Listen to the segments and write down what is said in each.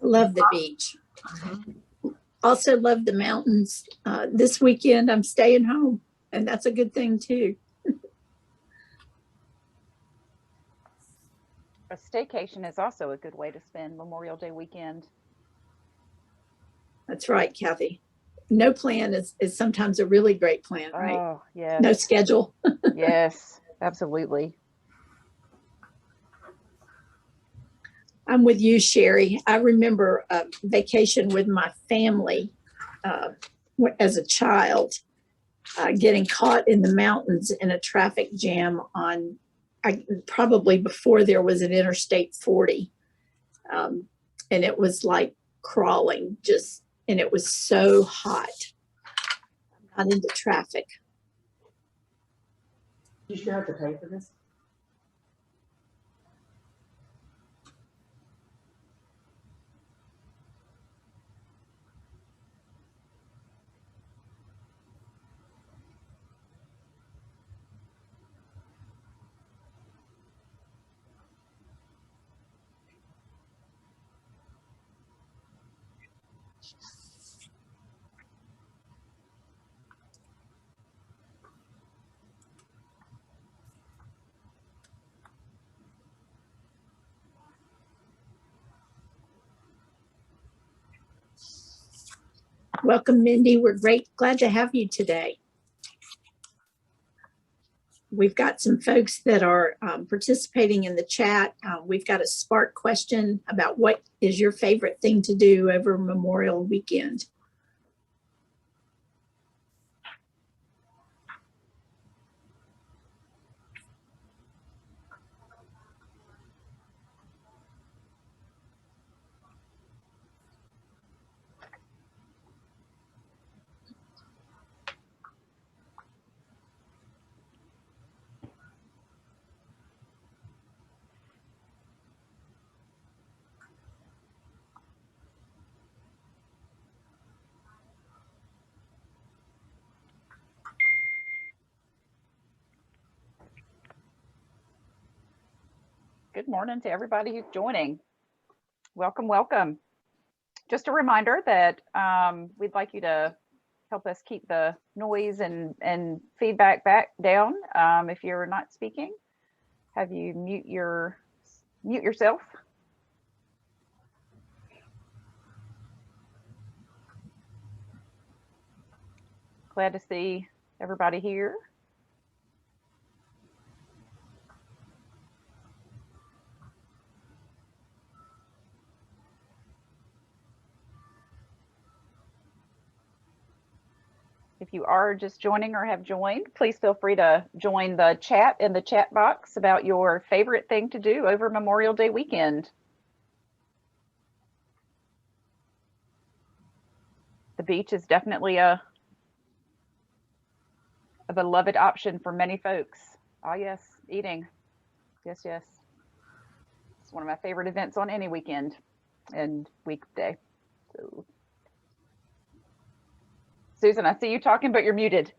Love the beach. Mm-hmm. Also love the mountains. This weekend I'm staying home, and that's a good thing too. A staycation is also a good way to spend Memorial Day weekend. That's right, Kathy. No plan is sometimes a really great plan, right? Oh, yes. No schedule. Yes, absolutely. I'm with you, Sherry. I remember a vacation with my family as a child, getting caught in the mountains in a traffic jam on probably before there was an Interstate 40. And it was like crawling and it was so hot. I'm not into traffic. You should have to pay for this. Welcome, Mindy. We're glad to have you today. We've got some folks that are participating in the chat. We've got a spark question about what is your favorite thing to do over Memorial Weekend? Good morning to everybody who's joining. Welcome, welcome. Just a reminder that we'd like you to help us keep the noise and feedback back down. If you're not speaking, have you mute yourself. Glad to see everybody here. If you are just joining or have joined, please feel free to join the chat in the chat box about your favorite thing to do over Memorial Day weekend. The beach is definitely a beloved option for many folks. Ah, yes, eating. Yes, yes. It's one of my favorite events on any weekend and weekday. So, Susan, I see you talking, but you're muted.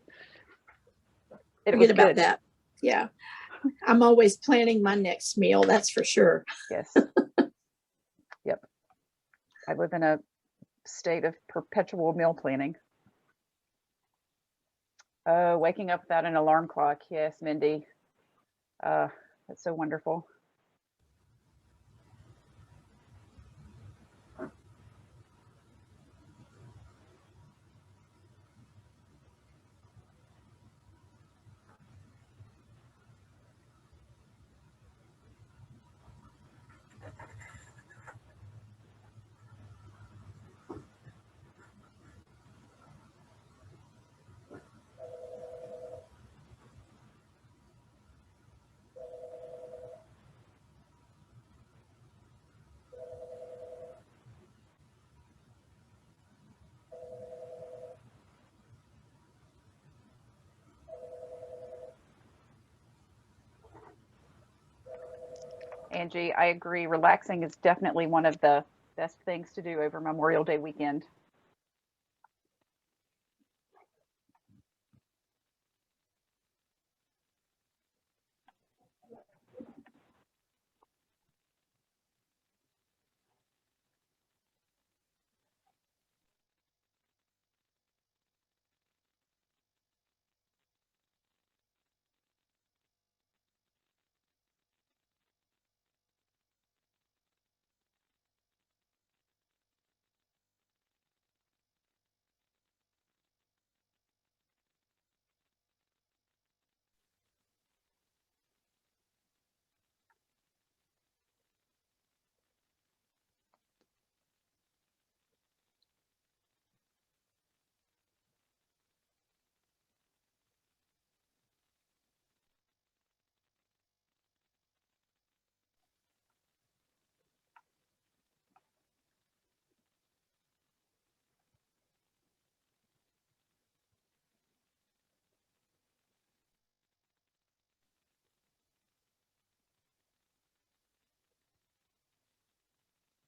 Forget about that. Yeah. I'm always planning my next meal, that's for sure. Yes. Yep. I live in a state of perpetual meal planning. Waking up without an alarm clock. Yes, Mindy. That's so wonderful. Angie, I agree. Relaxing is definitely one of the best things to do over Memorial Day weekend.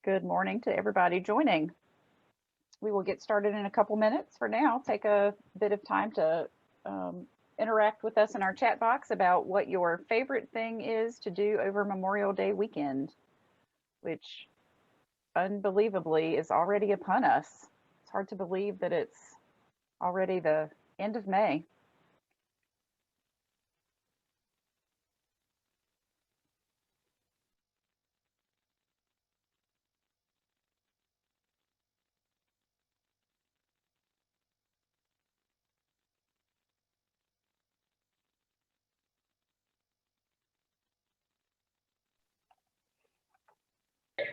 Good morning to everybody joining. We will get started in a couple minutes. For now, take a bit of time to interact with us in our chat box about what your favorite thing is to do over Memorial Day weekend, which unbelievably is already upon us. It's hard to believe that it's already the end of May.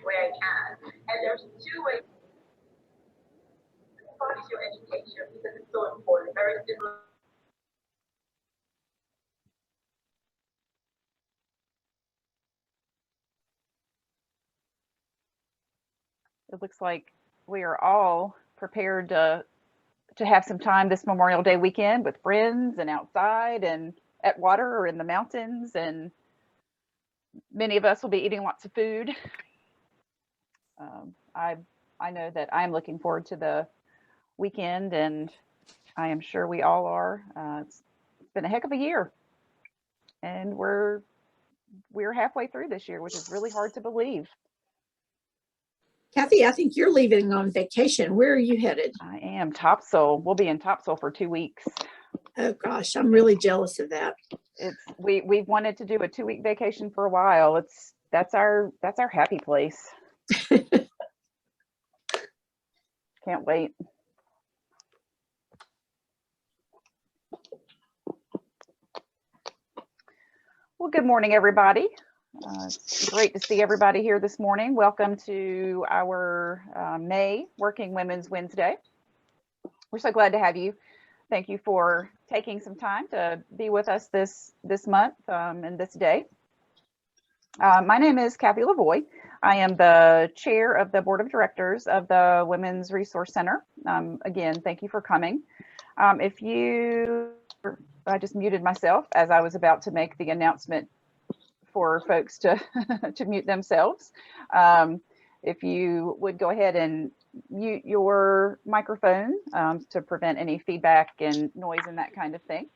Way I can. And there's two ways. One is your education because it's so important. Very similar. It looks like we are all prepared to have some time this Memorial Day weekend with friends and outside and at water or in the mountains, and many of us will be eating lots of food. I know that I'm looking forward to the weekend, and I am sure we all are. It's been a heck of a year, and we're halfway through this year, which is really hard to believe. Kathy, I think you're leaving on vacation. Where are you headed? I am Topsail. We'll be in Topsail for 2 weeks. Oh gosh, I'm really jealous of that. We've wanted to do a 2-week vacation for a while. That's our happy place. Can't wait. Well, good morning, everybody. It's great to see everybody here this morning. Welcome to our May Working Women's Wednesday. We're so glad to have you. Thank you for taking some time to be with us this month and this day. My name is Kathy Lavoie. I am the chair of the board of directors of the Women's Resource Center. Again, thank you for coming. I just muted myself as I was about to make the announcement for folks to mute themselves. If you would go ahead and mute your microphone to prevent any feedback and noise and that kind of thing.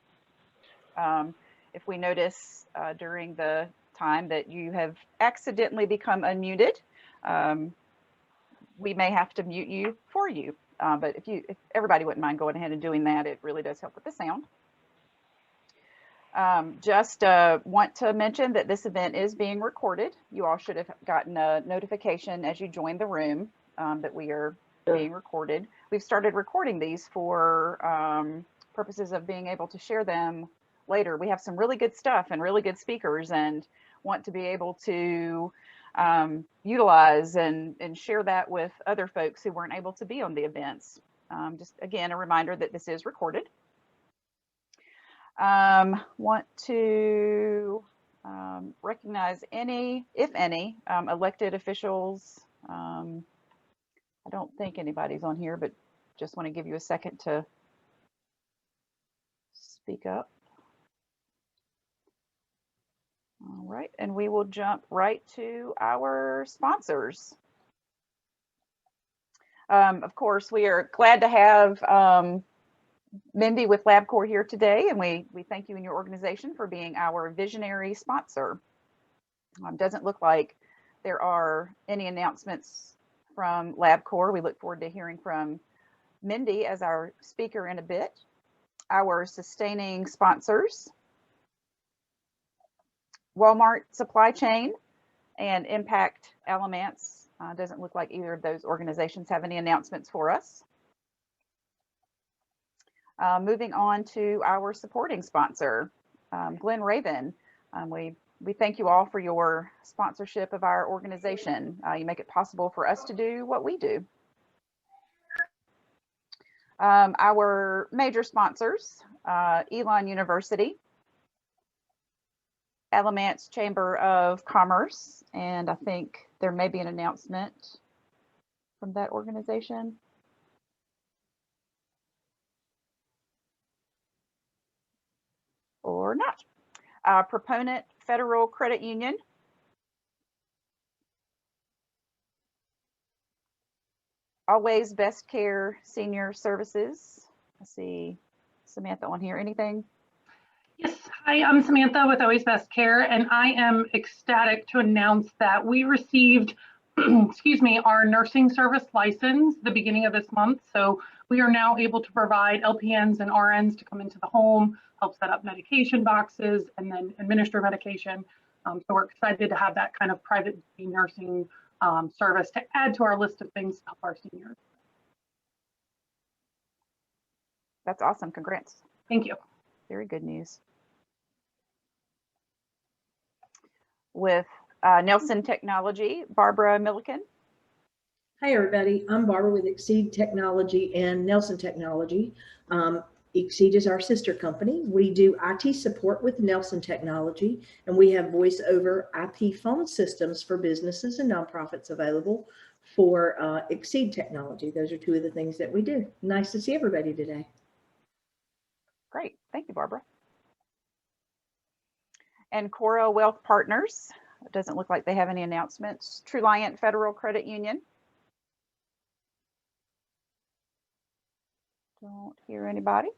If we notice during the time that you have accidentally become unmuted, we may have to mute you for you. But if everybody wouldn't mind going ahead and doing that, it really does help with the sound. Just want to mention that this event is being recorded. You all should have gotten a notification as you joined the room that we are being recorded. We've started recording these for purposes of being able to share them later. We have some really good stuff and really good speakers, and want to be able to utilize and share that with other folks who weren't able to be on the events. Just again, a reminder that this is recorded. Want to recognize any, if any, elected officials. I don't think anybody's on here, but just want to give you a second to speak up. All right, and we will jump right to our sponsors. Of course, we are glad to have Mindy with Labcorp here today, and we thank you and your organization for being our visionary sponsor. Doesn't look like there are any announcements from Labcorp. We look forward to hearing from Mindy as our speaker in a bit. Our sustaining sponsors, Walmart Supply Chain and Impact Elements. Doesn't look like either of those organizations have any announcements for us. Moving on to our supporting sponsor, Glen Raven. We thank you all for your sponsorship of our organization. You make it possible for us to do what we do. Our major sponsors, Elon University, Alamance Chamber of Commerce, and I think there may be an announcement from that organization. Or not. Proponent Federal Credit Union, Always Best Care Senior Services. I see Samantha on here. Anything? Yes, hi, I'm Samantha with Always Best Care, and I am ecstatic to announce that we received, excuse me, our nursing service license the beginning of this month. So we are now able to provide LPNs and RNs to come into the home, help set up medication boxes, and then administer medication. So we're excited to have that kind of private nursing service to add to our list of things to help our seniors. That's awesome. Congrats. Thank you. Very good news. With Nelson Technology, Barbara Milliken. Hi, everybody. I'm Barbara with Exceed Technology and Nelson Technology. Exceed is our sister company. We do IT support with Nelson Technology, and we have voice over IP phone systems for businesses and nonprofits available for Exceed Technology. Those are two of the things that we do. Nice to see everybody today. Great. Thank you, Barbara. And Cora Wealth Partners. It doesn't look like they have any announcements. Truliant Federal Credit Union. Don't hear anybody.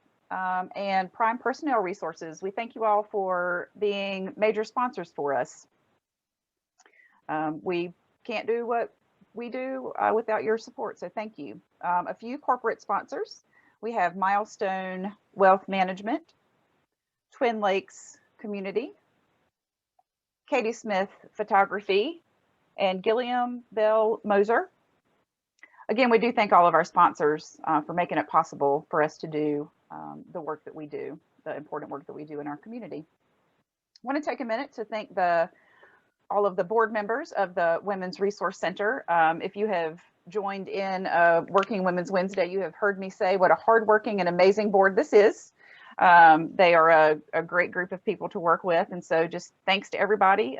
And Prime Personnel Resources. We thank you all for being major sponsors for us. We can't do what we do without your support, so thank you. A few corporate sponsors. We have Milestone Wealth Management, Twin Lakes Community, Katie Smith Photography, and Gilliam Bell Moser. Again, we do thank all of our sponsors for making it possible for us to do the work that we do, the important work that we do in our community. I want to take a minute to thank all of the board members of the Women's Resource Center. If you have joined in Working Women's Wednesday, you have heard me say what a hardworking and amazing board this is. They are a great group of people to work with. And so just thanks to everybody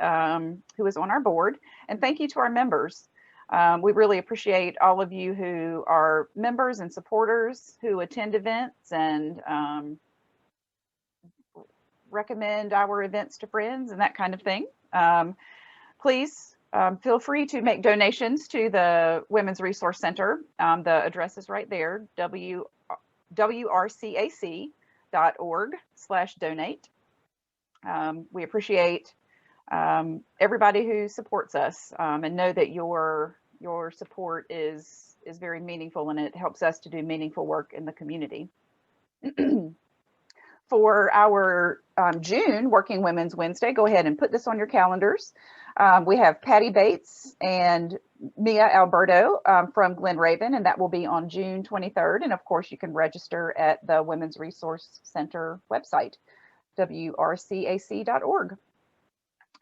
who is on our board, and thank you to our members. We really appreciate all of you who are members and supporters who attend events and recommend our events to friends and that kind of thing. Please feel free to make donations to the Women's Resource Center. The address is right there, wrcac.org/donate. We appreciate everybody who supports us, and know that your support is very meaningful, and it helps us to do meaningful work in the community. For our June Working Women's Wednesday, go ahead and put this on your calendars. We have Patty Bates and Mia Alberto from Glen Raven, and that will be on June 23rd. And of course, you can register at the Women's Resource Center website, wrcac.org.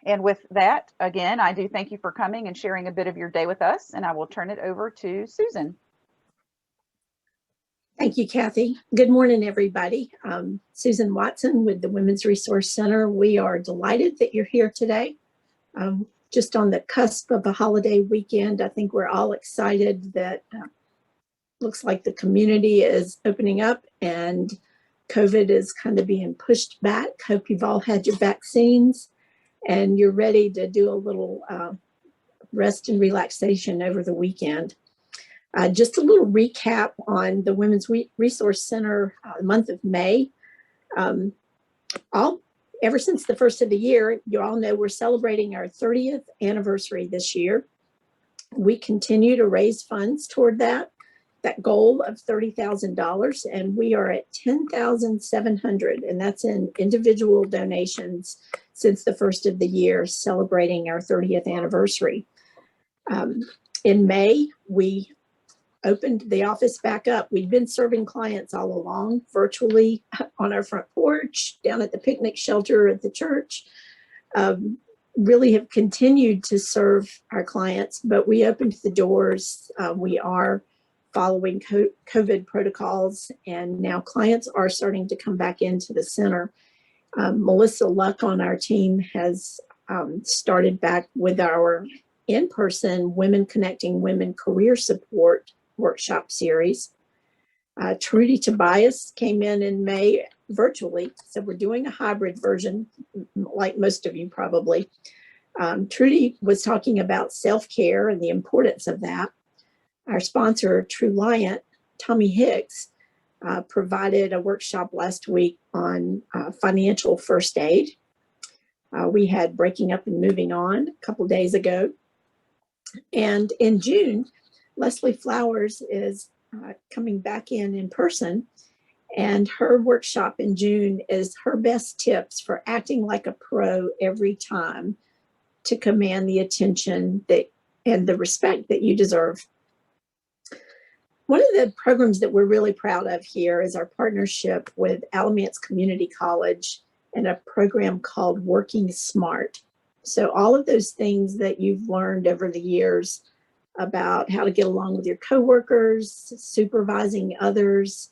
And with that, again, I do thank you for coming and sharing a bit of your day with us, and I will turn it over to Susan. Thank you, Kathy. Good morning, everybody. Susan Watson with the Women's Resource Center. We are delighted that you're here today. Just on the cusp of a holiday weekend, I think we're all excited that looks like the community is opening up and COVID is kind of being pushed back. Hope you've all had your vaccines and you're ready to do a little rest and relaxation over the weekend. Just a little recap on the Women's Resource Center month of May. Ever since the first of the year, you all know we're celebrating our 30th anniversary this year. We continue to raise funds toward that goal of $30,000, and we are at $10,700, and that's in individual donations since the first of the year, celebrating our 30th anniversary. In May, we opened the office back up. We've been serving clients all along, virtually on our front porch, down at the picnic shelter at the church. Really have continued to serve our clients, but we opened the doors. We are following COVID protocols, and now clients are starting to come back into the center. Melissa Luck on our team has started back with our in-person Women Connecting Women Career Support workshop series. Trudy Tobias came in May virtually, so we're doing a hybrid version like most of you probably. Trudy was talking about self-care and the importance of that. Our sponsor, True Liant, Tommy Hicks, provided a workshop last week on financial first aid. We had Breaking Up and Moving On a couple days ago. And in June, Leslie Flowers is coming back in person. And her workshop in June is her best tips for acting like a pro every time to command the attention and the respect that you deserve. One of the programs that we're really proud of here is our partnership with Alamance Community College and a program called Working Smart. So all of those things that you've learned over the years about how to get along with your coworkers, supervising others,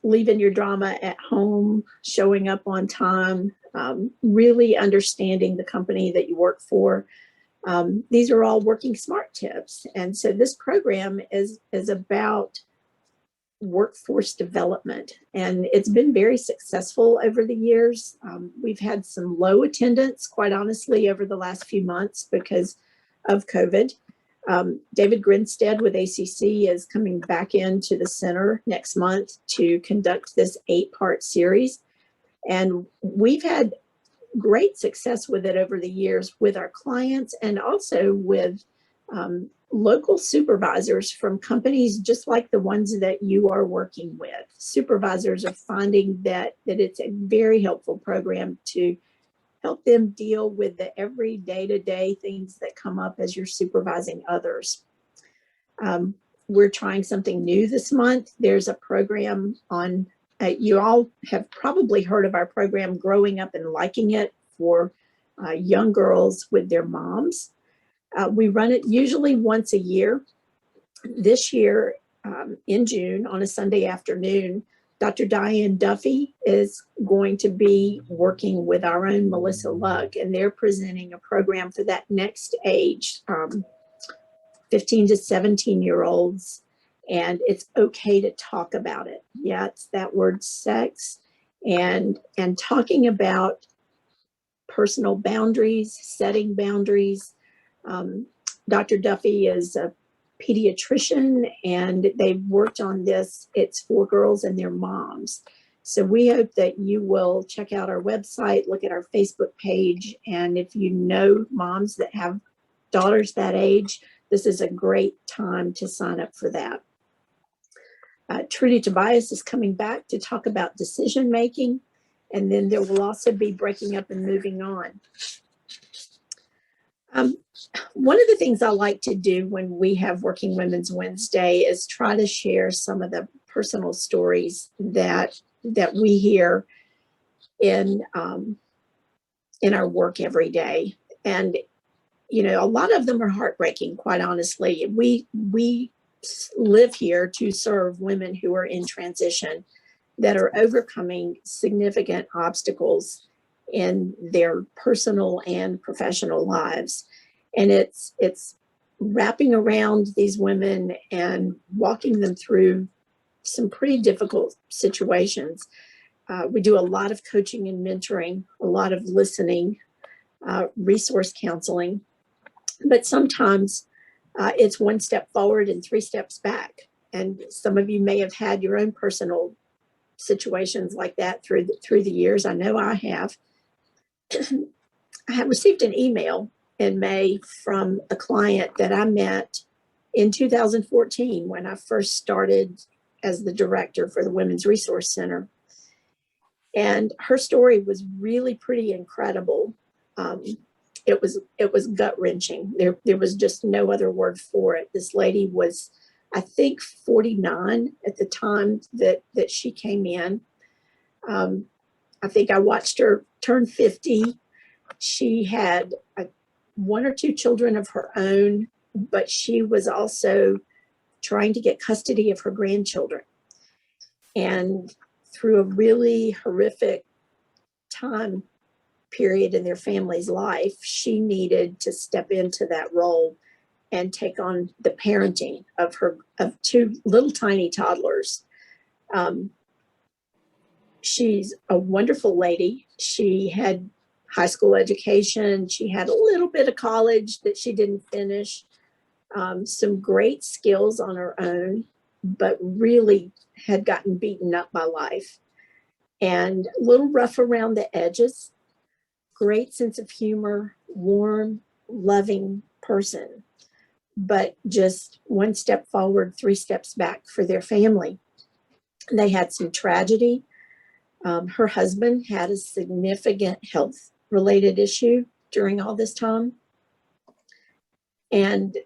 leaving your drama at home, showing up on time, really understanding the company that you work for. These are all Working Smart tips. And so this program is about workforce development, and it's been very successful over the years. We've had some low attendance, quite honestly, over the last few months because of COVID. David Grinstead with ACC is coming back into the center next month to conduct this 8-part series. And we've had great success with it over the years with our clients and also with local supervisors from companies just like the ones that you are working with. Supervisors are finding that it's a very helpful program to help them deal with the every day-to-day things that come up as you're supervising others. We're trying something new this month. There's a program on, you all have probably heard of our program, Growing Up and Liking It, for young girls with their moms. We run it usually once a year. This year, in June, on a Sunday afternoon, Dr. Diane Duffy is going to be working with our own Melissa Luck, and they're presenting a program for that next age, 15 to 17-year-olds, and it's okay to talk about it. Yeah, it's that word sex, and talking about personal boundaries, setting boundaries. Dr. Duffy is a pediatrician, and they've worked on this. It's for girls and their moms. So we hope that you will check out our website, look at our Facebook page, and if you know moms that have daughters that age, this is a great time to sign up for that. Trudy Tobias is coming back to talk about decision making, and then there will also be Breaking Up and Moving On. One of the things I like to do when we have Working Women's Wednesday is try to share some of the personal stories that we hear in our work every day. And, you know, a lot of them are heartbreaking, quite honestly. We live here to serve women who are in transition that are overcoming significant obstacles in their personal and professional lives. And it's wrapping around these women and walking them through some pretty difficult situations. We do a lot of coaching and mentoring, a lot of listening, resource counseling, but sometimes it's one step forward and 3 steps back. And some of you may have had your own personal situations like that through the years. I know I have. I have received an email in May from a client that I met in 2014 when I first started as the director for the Women's Resource Center. And her story was really pretty incredible. It was gut-wrenching. There was just no other word for it. This lady was, I think, 49 at the time that she came in. I think I watched her turn 50. She had 1 or 2 children of her own, but she was also trying to get custody of her grandchildren. And through a really horrific time period in their family's life, she needed to step into that role and take on the parenting of 2 little tiny toddlers. She's a wonderful lady. She had high school education. She had a little bit of college that she didn't finish. some great skills on her own, but really had gotten beaten up by life and a little rough around the edges. Great sense of humor, warm, loving person, but just one step forward, 3 steps back for their family. They had some tragedy. Her husband had a significant health related issue during all this time. And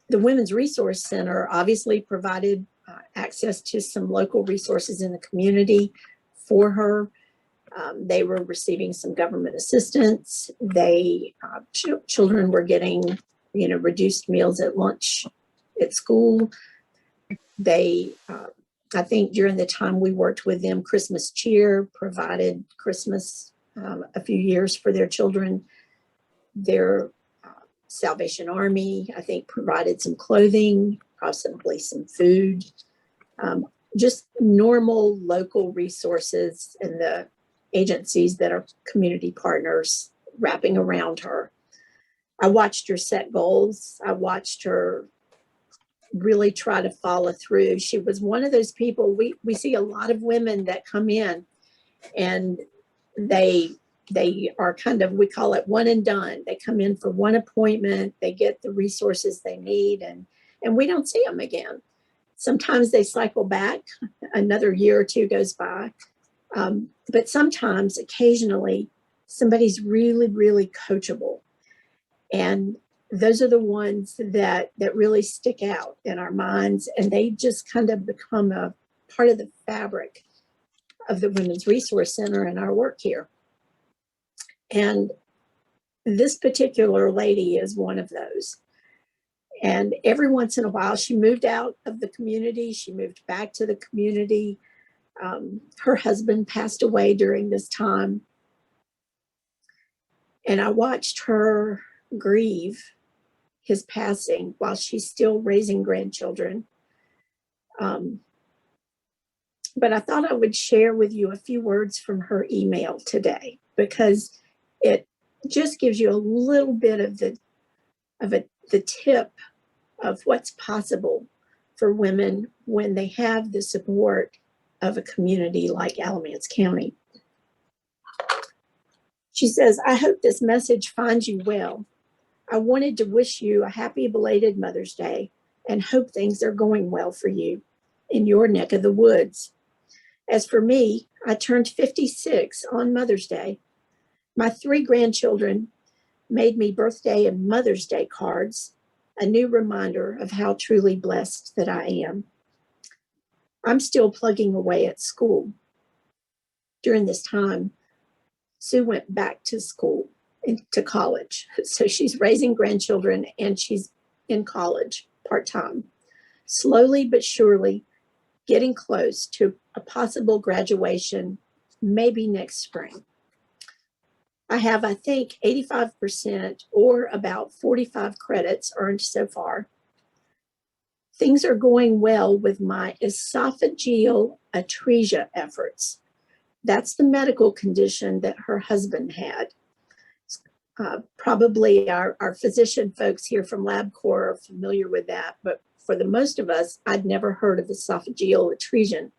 the Women's Resource Center obviously provided access to some local resources in the community for her. They were receiving some government assistance. Children were getting, reduced meals at lunch at school. They, I think during the time we worked with them, Christmas Cheer provided Christmas a few years for their children. Their Salvation Army, I think, provided some clothing, possibly some food, just normal local resources and the agencies that are community partners wrapping around her. I watched her set goals. I watched her really try to follow through. She was one of those people, we see a lot of women that come in and they are kind of, we call it one and done. They come in for one appointment, they get the resources they need, and we don't see them again. Sometimes they cycle back, another year or two goes by. But sometimes, occasionally, somebody's really, really coachable. And those are the ones that really stick out in our minds, and they just kind of become a part of the fabric of the Women's Resource Center and our work here. And this particular lady is one of those. And every once in a while, she moved out of the community. She moved back to the community. Her husband passed away during this time. And I watched her grieve his passing while she's still raising grandchildren. But I thought I would share with you a few words from her email today, because it just gives you a little bit of the tip of what's possible for women when they have the support of a community like Alamance County. She says, I hope this message finds you well. I wanted to wish you a happy belated Mother's Day and hope things are going well for you in your neck of the woods. As for me, I turned 56 on Mother's Day. My 3 grandchildren made me birthday and Mother's Day cards, a new reminder of how truly blessed that I am. I'm still plugging away at school. During this time, Sue went back to school, to college. So she's raising grandchildren and she's in college part-time. Slowly but surely getting close to a possible graduation, maybe next spring. I have, I think, 85% or about 45 credits earned so far. Things are going well with my esophageal atresia efforts. That's the medical condition that her husband had. Probably our physician folks here from Labcorp are familiar with that, but for the most of us, I'd never heard of esophageal atresia.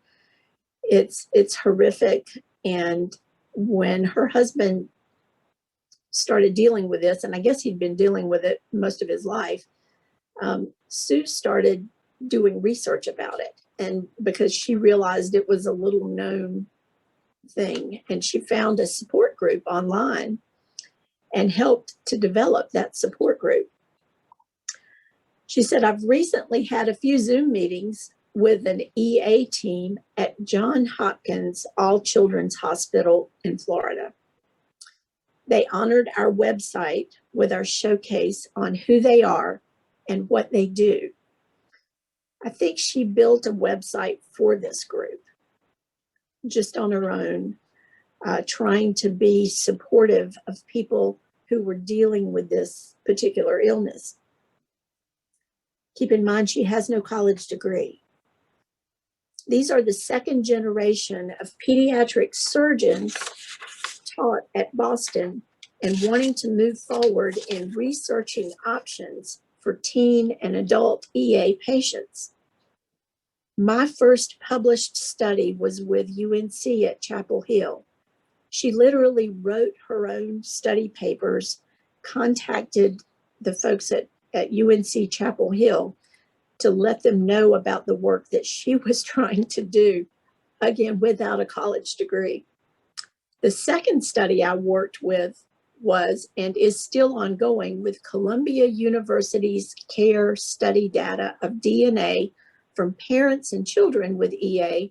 It's horrific. And when her husband started dealing with this, and I guess he'd been dealing with it most of his life, Sue started doing research about it. And because she realized it was a little known thing, and she found a support group online and helped to develop that support group. She said, I've recently had a few Zoom meetings with an EA team at Johns Hopkins All Children's Hospital in Florida. They honored our website with our showcase on who they are and what they do. I think she built a website for this group just on her own, trying to be supportive of people who were dealing with this particular illness. Keep in mind, she has no college degree. These are the second generation of pediatric surgeons taught at Boston and wanting to move forward in researching options for teen and adult EA patients. My first published study was with UNC at Chapel Hill. She literally wrote her own study papers, contacted the folks at UNC Chapel Hill to let them know about the work that she was trying to do, again, without a college degree. The second study I worked with was and is still ongoing with Columbia University's CARE study data of DNA from parents and children with EA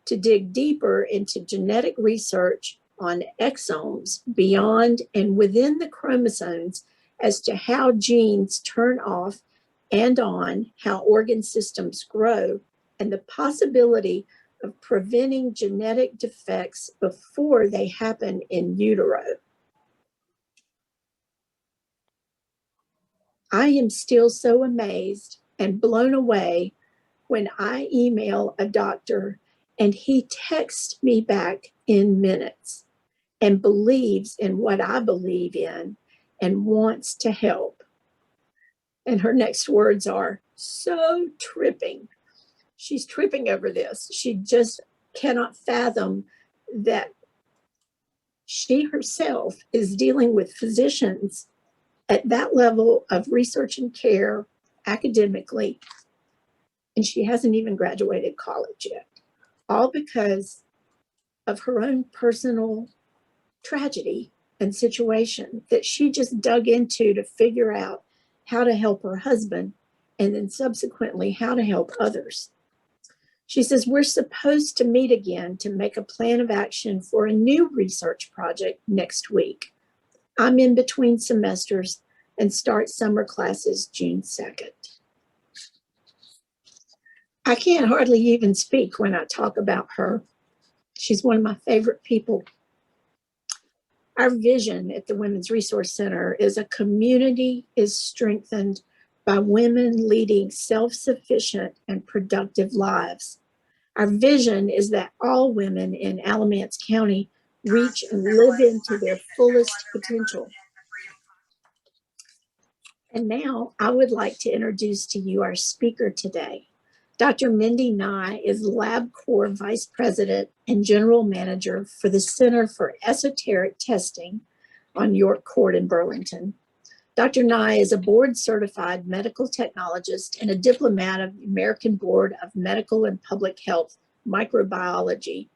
to dig deeper into genetic research on exomes beyond and within the chromosomes as to how genes turn off and on, how organ systems grow, and the possibility of preventing genetic defects before they happen in utero. I am still so amazed and blown away when I email a doctor and he texts me back in minutes and believes in what I believe in and wants to help. And her next words are, so tripping. She's tripping over this. She just cannot fathom that she herself is dealing with physicians at that level of research and care academically, and she hasn't even graduated college yet, all because of her own personal tragedy and situation that she just dug into to figure out how to help her husband and then subsequently how to help others. She says, we're supposed to meet again to make a plan of action for a new research project next week. I'm in between semesters and start summer classes June 2nd. I can't hardly even speak when I talk about her. She's one of my favorite people. Our vision at the Women's Resource Center is a community is strengthened by women leading self-sufficient and productive lives. Our vision is that all women in Alamance County reach and live into their fullest potential. And now I would like to introduce to you our speaker today. Dr. Mindy Nye is Labcorp Vice President and General Manager for the Center for Esoteric Testing on York Court in Burlington. Dr. Nye is a board-certified medical technologist and a diplomat of the American Board of Medical and Public Health Microbiology.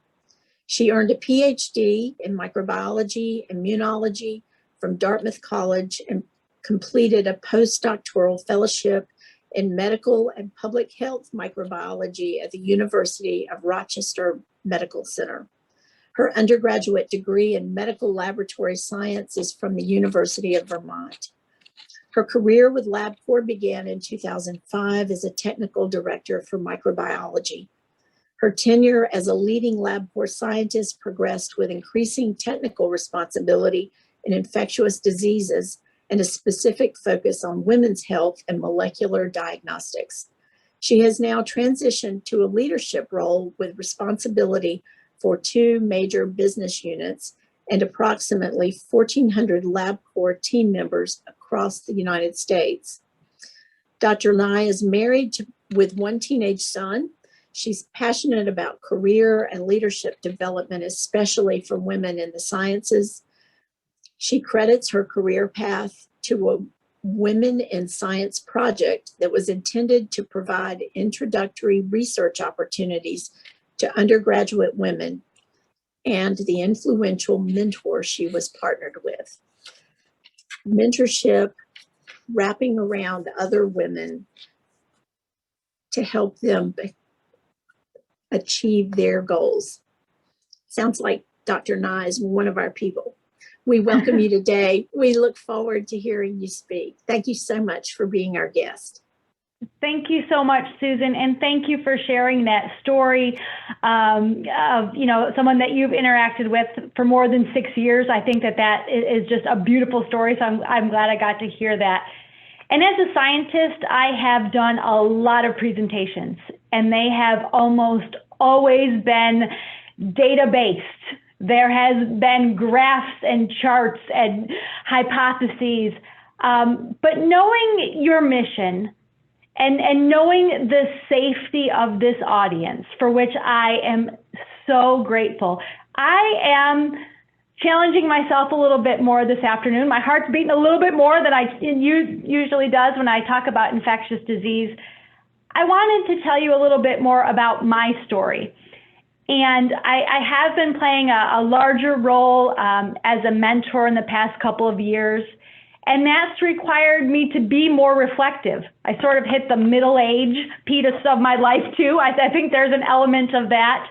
She earned a PhD in microbiology, immunology from Dartmouth College and completed a postdoctoral fellowship in medical and public health microbiology at the University of Rochester Medical Center. Her undergraduate degree in medical laboratory science is from the University of Vermont. Her career with Labcorp began in 2005 as a technical director for microbiology. Her tenure as a leading Labcorp scientist progressed with increasing technical responsibility in infectious diseases and a specific focus on women's health and molecular diagnostics. She has now transitioned to a leadership role with responsibility for 2 major business units and approximately 1,400 Labcorp team members across the United States. Dr. Nye is married with 1 teenage son. She's passionate about career and leadership development, especially for women in the sciences. She credits her career path to a Women in Science project that was intended to provide introductory research opportunities to undergraduate women and the influential mentor she was partnered with. Mentorship, wrapping around other women to help them achieve their goals. Sounds like Dr. Nye is one of our people. We welcome you today. We look forward to hearing you speak. Thank you so much for being our guest. Thank you so much, Susan, and thank you for sharing that story of someone that you've interacted with for more than 6 years. I think that is just a beautiful story, so I'm glad I got to hear that. And as a scientist, I have done a lot of presentations, and they have almost always been data-based. There has been graphs and charts and hypotheses. But knowing your mission and knowing the safety of this audience, for which I am so grateful, I am challenging myself a little bit more this afternoon. My heart's beating a little bit more than it usually does when I talk about infectious disease. I wanted to tell you a little bit more about my story. And I have been playing a larger role as a mentor in the past couple of years. And that's required me to be more reflective. I sort of hit the middle age piece of my life too. I think there's an element of that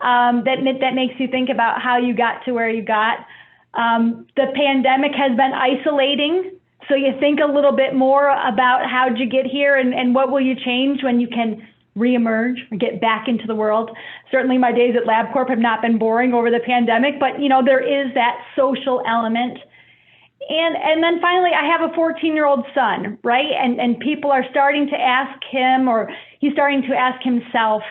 that makes you think about how you got to where you got. The pandemic has been isolating, so you think a little bit more about how'd you get here and what will you change when you can reemerge or get back into the world. Certainly my days at Labcorp have not been boring over the pandemic, but there is that social element. And then finally, I have a 14-year-old son, right? And people are starting to ask him, or he's starting to ask himself,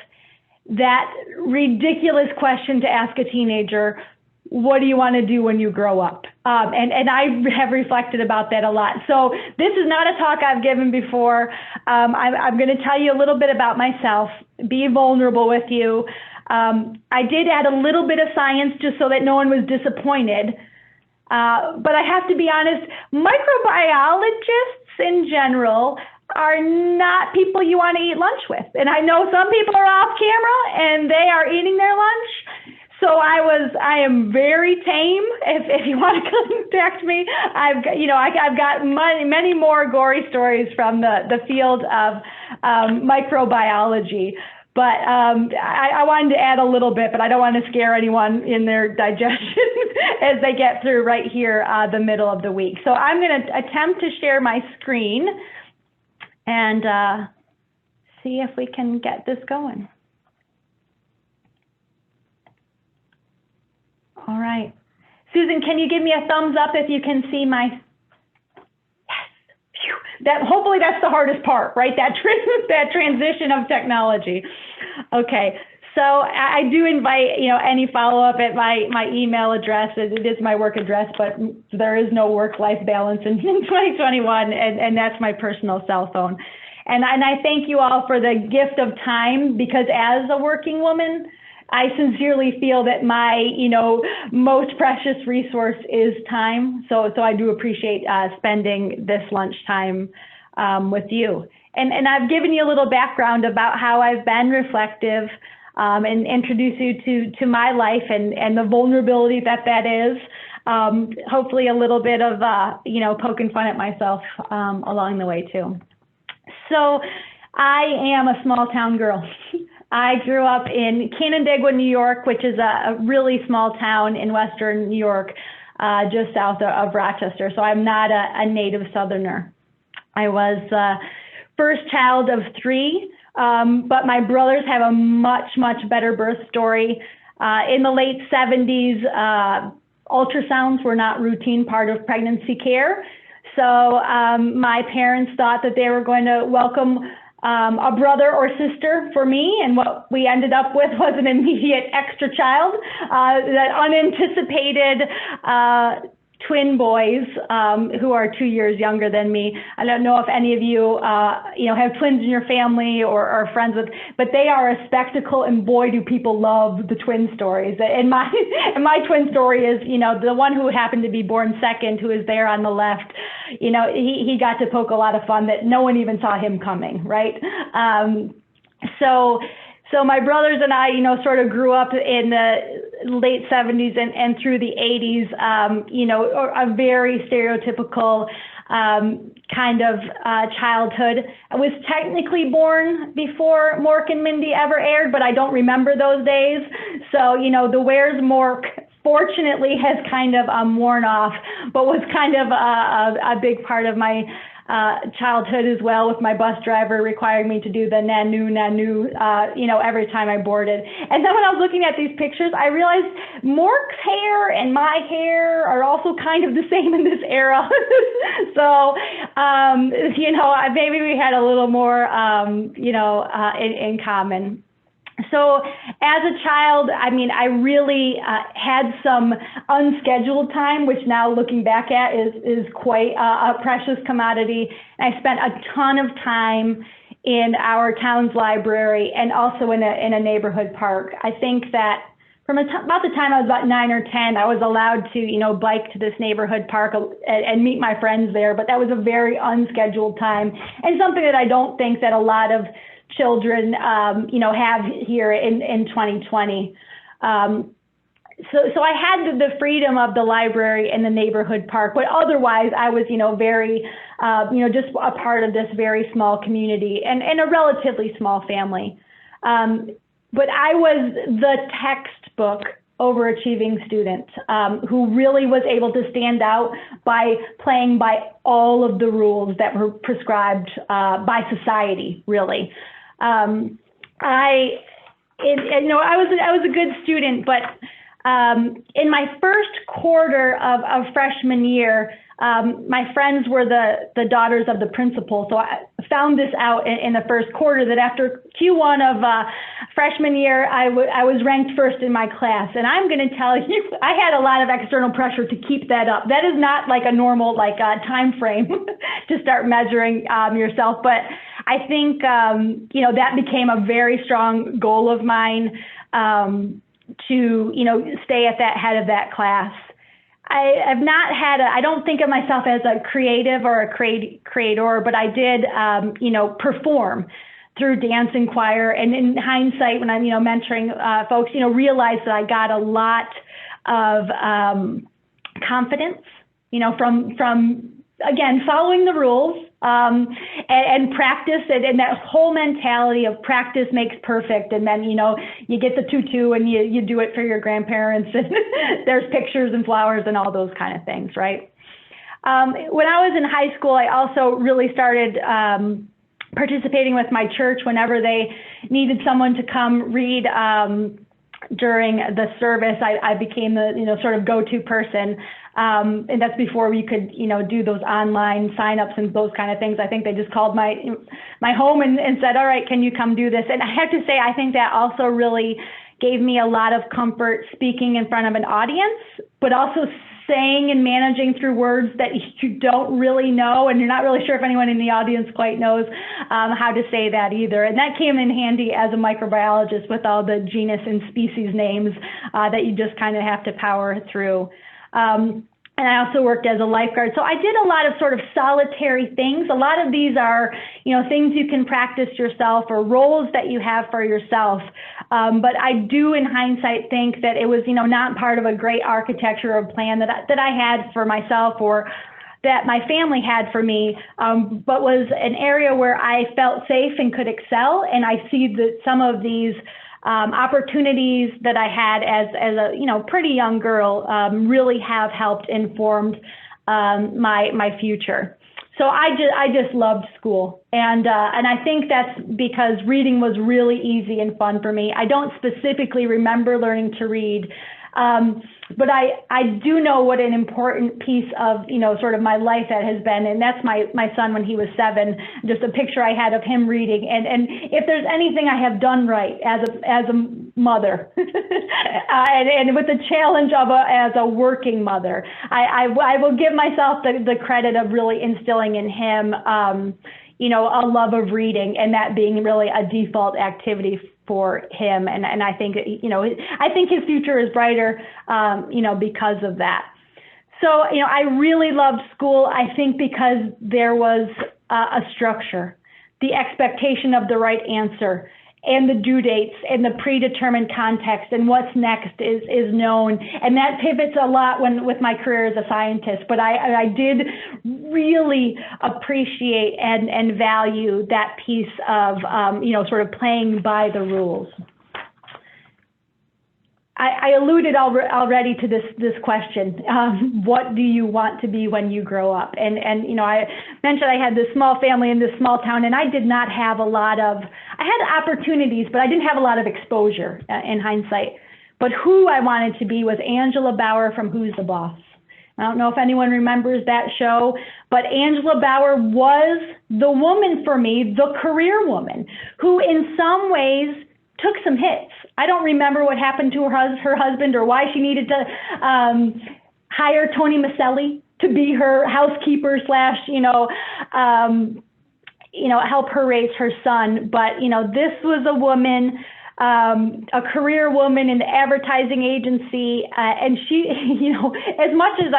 that ridiculous question to ask a teenager: what do you want to do when you grow up? And I have reflected about that a lot. So this is not a talk I've given before. I'm going to tell you a little bit about myself, be vulnerable with you. I did add a little bit of science just so that no one was disappointed. But I have to be honest, microbiologists in general are not people you want to eat lunch with. And I know some people are off camera and they are eating their lunch. So I am very tame. If you want to contact me, I've got many more gory stories from the field of microbiology. But I wanted to add a little bit, but I don't want to scare anyone in their digestion as they get through right here, the middle of the week. So I'm going to attempt to share my screen and see if we can get this going. All right. Susan, can you give me a thumbs up if you can see my... Hopefully that's the hardest part, right? That transition of technology. Okay, so I do invite any follow-up at my email address. It is my work address, but there is no work-life balance in 2021, and that's my personal cell phone. And I thank you all for the gift of time, because as a working woman, I sincerely feel that my, most precious resource is time. So I do appreciate spending this lunchtime with you. And I've given you a little background about how I've been reflective and introduce you to my life and the vulnerability that is. Hopefully a little bit of, poking fun at myself along the way too. So I am a small town girl. I grew up in Canandaigua, New York, which is a really small town in Western New York, just south of Rochester. So I'm not a native Southerner. I was first child of 3, but my brothers have a much, much better birth story. In the late 70s, ultrasounds were not routine part of pregnancy care. So my parents thought that they were going to welcome a brother or sister for me, and what we ended up with was an immediate extra child, that unanticipated twin boys who are 2 years younger than me. I don't know if any of you, have twins in your family or are friends with, but they are a spectacle, and boy, do people love the twin stories. And my twin story is, the one who happened to be born second, who is there on the left, he got to poke a lot of fun that no one even saw him coming, right? So my brothers and I, sort of grew up in the late 70s and through the 80s, a very stereotypical kind of childhood. I was technically born before Mork and Mindy ever aired, but I don't remember those days. So, the Where's Mork fortunately has kind of worn off, but was kind of a big part of my childhood as well, with my bus driver requiring me to do the nanu, every time I boarded. And then when I was looking at these pictures, I realized Mork's hair and my hair are also kind of the same in this era. So, maybe we had a little more, in common. So as a child, I mean, I really had some unscheduled time, which now looking back at is quite a precious commodity. And I spent a ton of time in our town's library and also in a neighborhood park. I think that from about the time I was about 9 or 10, I was allowed to, you know, bike to this neighborhood park and meet my friends there. But that was a very unscheduled time and something that I don't think that a lot of children, you know, have here in 2020. So I had the freedom of the library and the neighborhood park, but otherwise I was, you know, very, you know, just a part of this very small community and a relatively small family. But I was the textbook overachieving student who really was able to stand out by playing by all of the rules that were prescribed by society, really. You know, I was a good student, but in my first quarter of freshman year, my friends were the daughters of the principal. So I found this out in the first quarter that after Q1 of freshman year, I was ranked first in my class. And I'm going to tell you, I had a lot of external pressure to keep that up. That is not like a normal time frame to start measuring yourself. But I think, you know, that became a very strong goal of mine to, you know, stay at that head of that class. I've not had I don't think of myself as a creative or a creator, but I did, you know, perform through dance and choir. And in hindsight, when I'm, you know, mentoring folks, you know, realized that I got a lot of confidence, you know, from again, following the rules and practice and that whole mentality of practice makes perfect. And then, you know, you get the tutu and you do it for your grandparents and there's pictures and flowers and all those kind of things, right? When I was in high school, I also really started participating with my church whenever they needed someone to come read during the service. I became the, you know, sort of go-to person. And that's before we could, you know, do those online signups and those kind of things. I think they just called my home and said, all right, can you come do this? And I have to say, I think that also really gave me a lot of comfort speaking in front of an audience, but also saying and managing through words that you don't really know, and you're not really sure if anyone in the audience quite knows how to say that either. And that came in handy as a microbiologist with all the genus and species names that you just kind of have to power through. And I also worked as a lifeguard. So I did a lot of sort of solitary things. A lot of these are, you know, things you can practice yourself or roles that you have for yourself. But I do, in hindsight, think that it was, you know, not part of a great architecture or plan that I had for myself or that my family had for me, but was an area where I felt safe and could excel. And I see that some of these opportunities that I had as a, you know, pretty young girl really have helped informed my future. So I just loved school, and I think that's because reading was really easy and fun for me. I don't specifically remember learning to read, but I do know what an important piece of, you know, sort of my life that has been, and that's my son when he was 7, just a picture I had of him reading. And if there's anything I have done right as a mother, and with the challenge of as a working mother, I will give myself the credit of really instilling in him, you know, a love of reading, and that being really a default activity for him. And I think, you know, I think his future is brighter, you know, because of that. So, you know, I really loved school, I think, because there was a structure, the expectation of the right answer, and the due dates and the predetermined context, and what's next is known. And that pivots a lot with my career as a scientist, but I did really appreciate and value that piece of, you know, sort of playing by the rules. I alluded already to this question. What do you want to be when you grow up? And you know, I mentioned I had this small family in this small town, and I did not have I had opportunities, but I didn't have a lot of exposure in hindsight. But who I wanted to be was Angela Bauer from Who's the Boss? I don't know if anyone remembers that show, but Angela Bauer was the woman for me, the career woman, who in some ways took some hits. I don't remember what happened to her husband or why she needed to hire Tony Maselli to be her housekeeper slash, help her raise her son. But, this was a woman, a career woman in the advertising agency. And she, as much as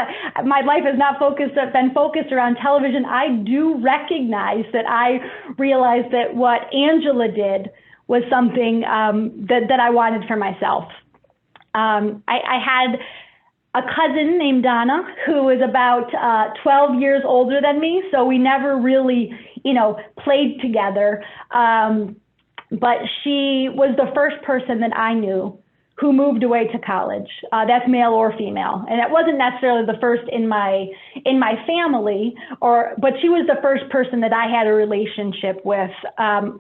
my life has not been focused around television, I do recognize that I realized that what Angela did was something that I wanted for myself. I had a cousin named Donna who was about 12 years older than me, so we never really, played together. But she was the first person that I knew who moved away to college. That's male or female, and it wasn't necessarily the first in my family, but she was the first person that I had a relationship with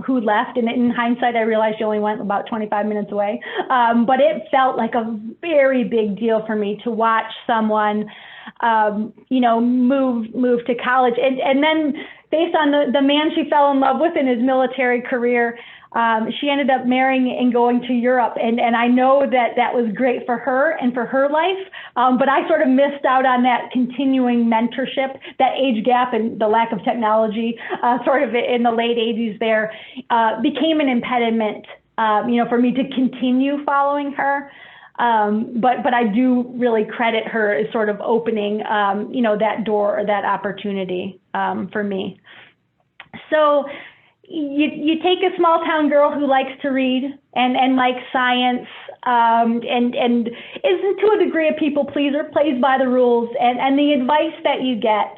who left. And in hindsight, I realized she only went about 25 minutes away. But it felt like a very big deal for me to watch someone, move to college, and then based on the man she fell in love with in his military career. She ended up marrying and going to Europe. And I know that was great for her and for her life. But I sort of missed out on that continuing mentorship, that age gap and the lack of technology, sort of in the late 80s there, became an impediment, for me to continue following her. But I do really credit her as sort of opening, that door or that opportunity for me. So you take a small town girl who likes to read and likes science, and is to a degree a people pleaser, plays by the rules, and the advice that you get,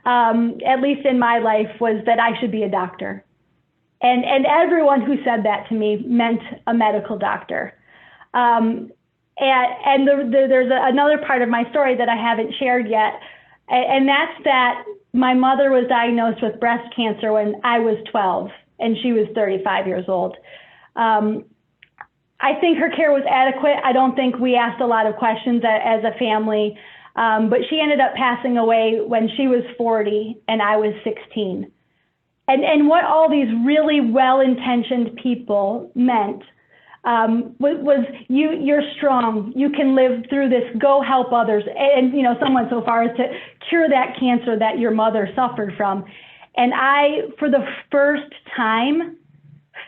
at least in my life, was that I should be a doctor. And everyone who said that to me meant a medical doctor. And there's another part of my story that I haven't shared yet, and that's that my mother was diagnosed with breast cancer when I was 12 and she was 35 years old. I think her care was adequate. I don't think we asked a lot of questions as a family, but she ended up passing away when she was 40 and I was 16. And what all these really well-intentioned people meant was you're strong, you can live through this, go help others, and some went so far as to cure that cancer that your mother suffered from. And I, for the first time,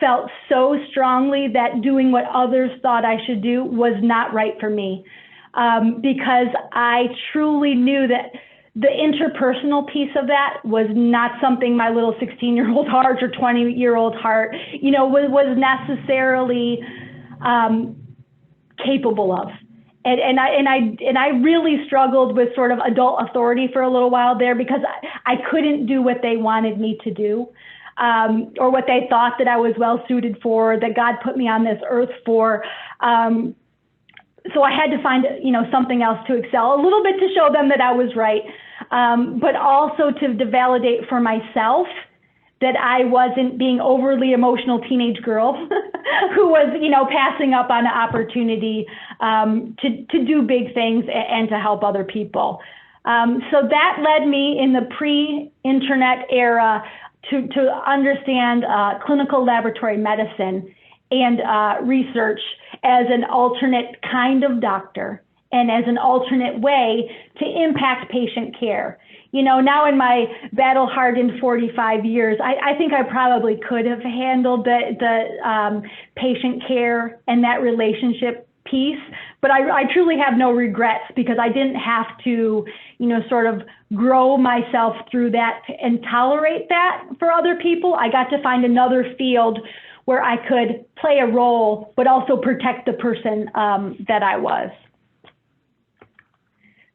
felt so strongly that doing what others thought I should do was not right for me, because I truly knew that the interpersonal piece of that was not something my little 16-year-old heart or 20-year-old heart, was necessarily capable of. And I really struggled with sort of adult authority for a little while there, because I couldn't do what they wanted me to do, or what they thought that I was well suited for, that God put me on this earth for. So I had to find, something else to excel, a little bit to show them that I was right, but also to validate for myself that I wasn't being overly emotional teenage girl who was, passing up on an opportunity to do big things and to help other people. So that led me in the pre-internet era to understand clinical laboratory medicine and research as an alternate kind of doctor and as an alternate way to impact patient care. Now in my battle-hardened 45 years, I think I probably could have handled the patient care and that relationship piece, but I truly have no regrets, because I didn't have to, sort of grow myself through that and tolerate that for other people. I got to find another field where I could play a role, but also protect the person that I was.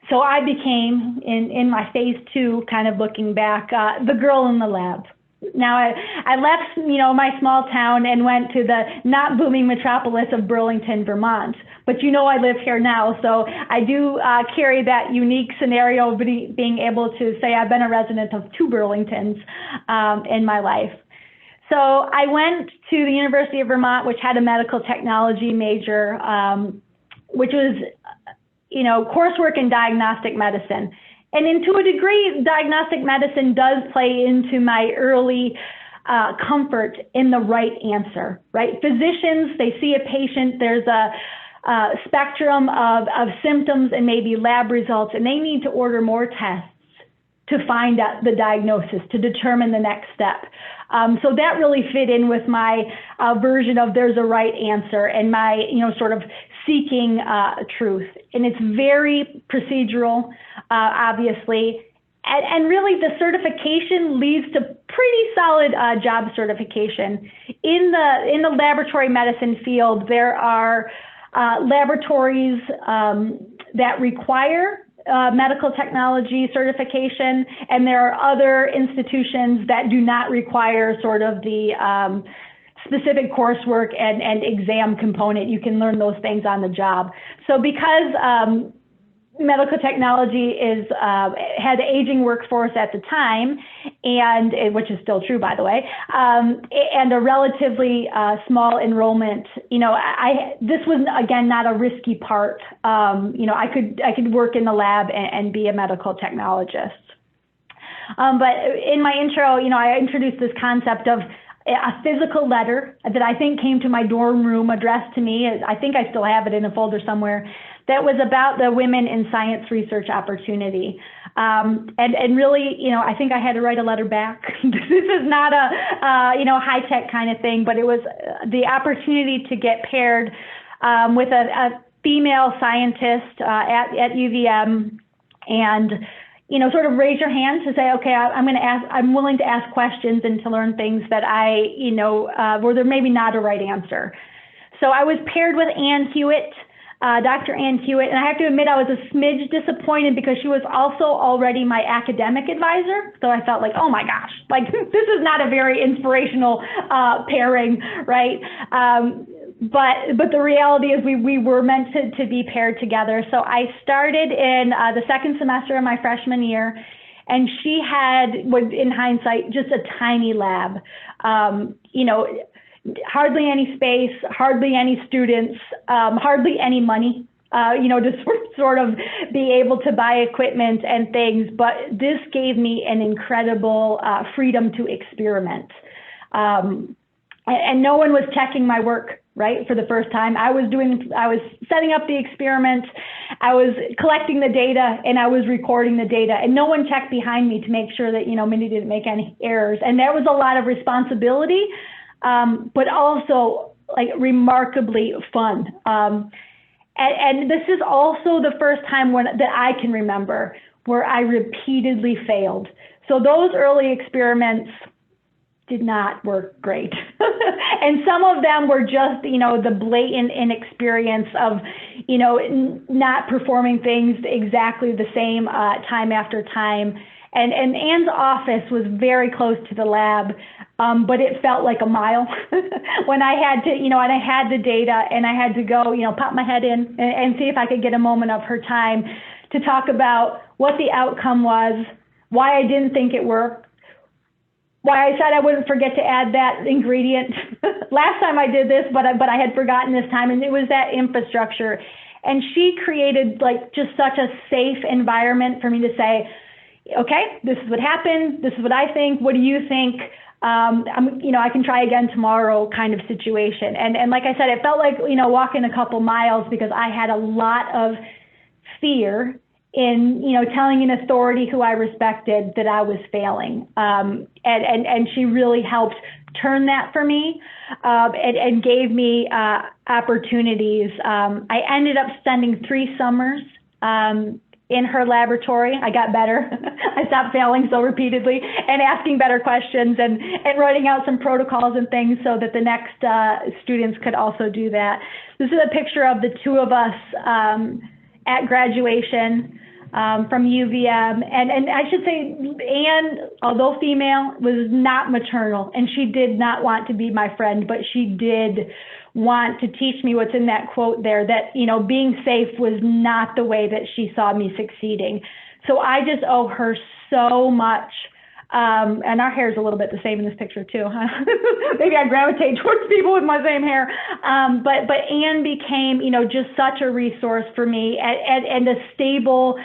So I became, in my phase 2, kind of looking back, the girl in the lab. Now I left, my small town and went to the not booming metropolis of Burlington, Vermont. But I live here now, so I do carry that unique scenario of being able to say I've been a resident of 2 Burlingtons in my life. So I went to the University of Vermont, which had a medical technology major, which was coursework in diagnostic medicine. And to a degree, diagnostic medicine does play into my early comfort in the right answer, right? Physicians, they see a patient, there's a spectrum of symptoms and maybe lab results, and they need to order more tests to find out the diagnosis, to determine the next step. So that really fit in with my version of there's a right answer and my, sort of seeking truth. And it's very procedural, obviously. And really the certification leads to pretty solid job certification. In the laboratory medicine field, there are laboratories that require medical technology certification, and there are other institutions that do not require sort of the specific coursework and exam component. You can learn those things on the job. So because medical technology had aging workforce at the time, and which is still true, by the way, and a relatively small enrollment. This was again not a risky part. I could work in the lab and be a medical technologist. But in my intro, I introduced this concept of a physical letter that I think came to my dorm room addressed to me. I think I still have it in a folder somewhere. That was about the Women in Science research opportunity. And really, I think I had to write a letter back. This is not a, high-tech kind of thing, but it was the opportunity to get paired with a female scientist at UVM and, sort of raise your hand to say, okay, I'm willing to ask questions and to learn things that where there maybe not a right answer. So I was paired with Ann Hewitt, Dr. Ann Hewitt, and I have to admit I was a smidge disappointed because she was also already my academic advisor. So I felt like, oh my gosh, this is not a very inspirational pairing, right? But the reality is we were meant to be paired together. So I started in the second semester of my freshman year, and she had, in hindsight, just a tiny lab. Hardly any space, hardly any students, hardly any money, to sort of be able to buy equipment and things. But this gave me an incredible freedom to experiment. And no one was checking my work, right? For the first time, I was setting up the experiment, I was collecting the data, and I was recording the data, and no one checked behind me to make sure that, Mindy didn't make any errors. And that was a lot of responsibility. But also remarkably fun. And this is also the first time that I can remember where I repeatedly failed. So those early experiments did not work great. And some of them were just, the blatant inexperience of, not performing things exactly the same time after time. And Ann's office was very close to the lab, but it felt like a mile when I had to, and I had the data and I had to go, pop my head in and see if I could get a moment of her time to talk about what the outcome was, why I didn't think it worked, why I said I wouldn't forget to add that ingredient. Last time I did this, but I had forgotten this time, and it was that infrastructure. And she created just such a safe environment for me to say, okay, this is what happened. This is what I think. What do you think? I can try again tomorrow kind of situation. And like I said, it felt like, walking a couple miles because I had a lot of fear in, telling an authority who I respected that I was failing. And she really helped turn that for me and gave me opportunities. I ended up spending 3 summers in her laboratory. I got better. I stopped failing so repeatedly and asking better questions and writing out some protocols and things so that the next students could also do that. This is a picture of the 2 of us at graduation from UVM. And I should say, Anne, although female, was not maternal, and she did not want to be my friend, but she did want to teach me what's in that quote there, that, being safe was not the way that she saw me succeeding. So I just owe her so much. And our hair is a little bit the same in this picture too. Huh? Maybe I gravitate towards people with my same hair. But Anne became, just such a resource for me and a stable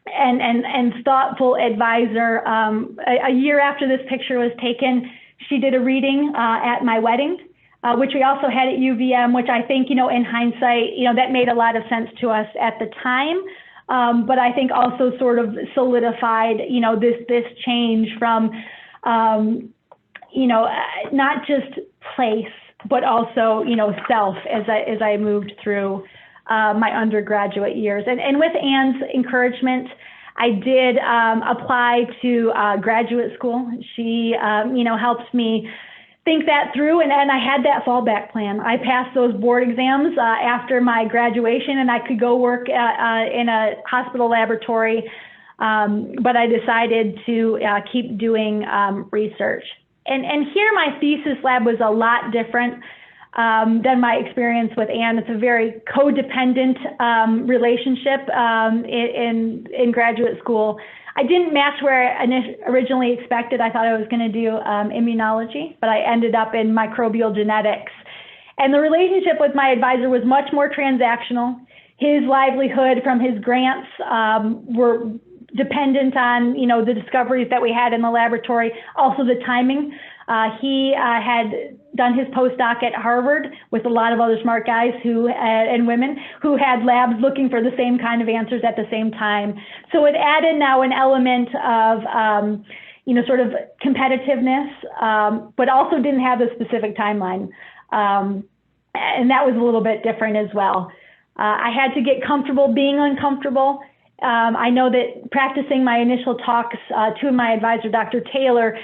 and thoughtful advisor. A year after this picture was taken, she did a reading at my wedding, which we also had at UVM, which I think, in hindsight, that made a lot of sense to us at the time. But I think also sort of solidified, this change from, not just place, but also, self as I moved through my undergraduate years. And with Anne's encouragement, I did apply to graduate school. She, helps me think that through, and I had that fallback plan. I passed those board exams after my graduation, and I could go work in a hospital laboratory, but I decided to keep doing research. And here my thesis lab was a lot different than my experience with Anne. It's a very codependent relationship in graduate school. I didn't match where I originally expected. I thought I was going to do immunology, but I ended up in microbial genetics. And the relationship with my advisor was much more transactional. His livelihood from his grants were dependent on, the discoveries that we had in the laboratory, also the timing. He had done his postdoc at Harvard with a lot of other smart guys and women who had labs looking for the same kind of answers at the same time. So it added now an element of, sort of competitiveness, but also didn't have a specific timeline. And that was a little bit different as well. I had to get comfortable being uncomfortable. I know that practicing my initial talks to my advisor, Dr. Taylor,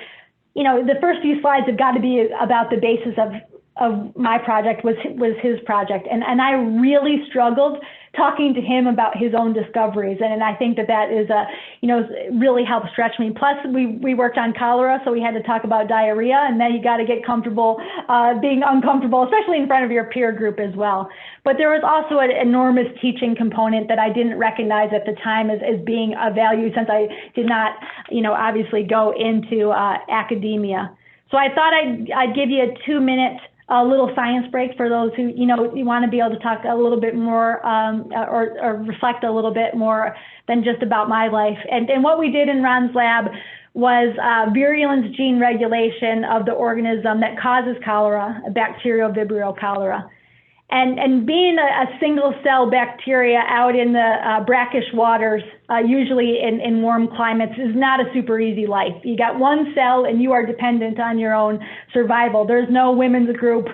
the first few slides have got to be about the basis of my project was his project. And I really struggled talking to him about his own discoveries. And I think that is really helped stretch me. Plus we worked on cholera, so we had to talk about diarrhea, and then you got to get comfortable being uncomfortable, especially in front of your peer group as well. But there was also an enormous teaching component that I didn't recognize at the time as being of value, since I did not, obviously go into academia. So I thought I'd give you a 2-minute little science break for those who, you want to be able to talk a little bit more or reflect a little bit more than just about my life. And what we did in Ron's lab was virulence gene regulation of the organism that causes cholera, bacterial Vibrio cholera. And being a single cell bacteria out in the brackish waters, usually in warm climates, is not a super easy life. You got one cell and you are dependent on your own survival. There's no women's group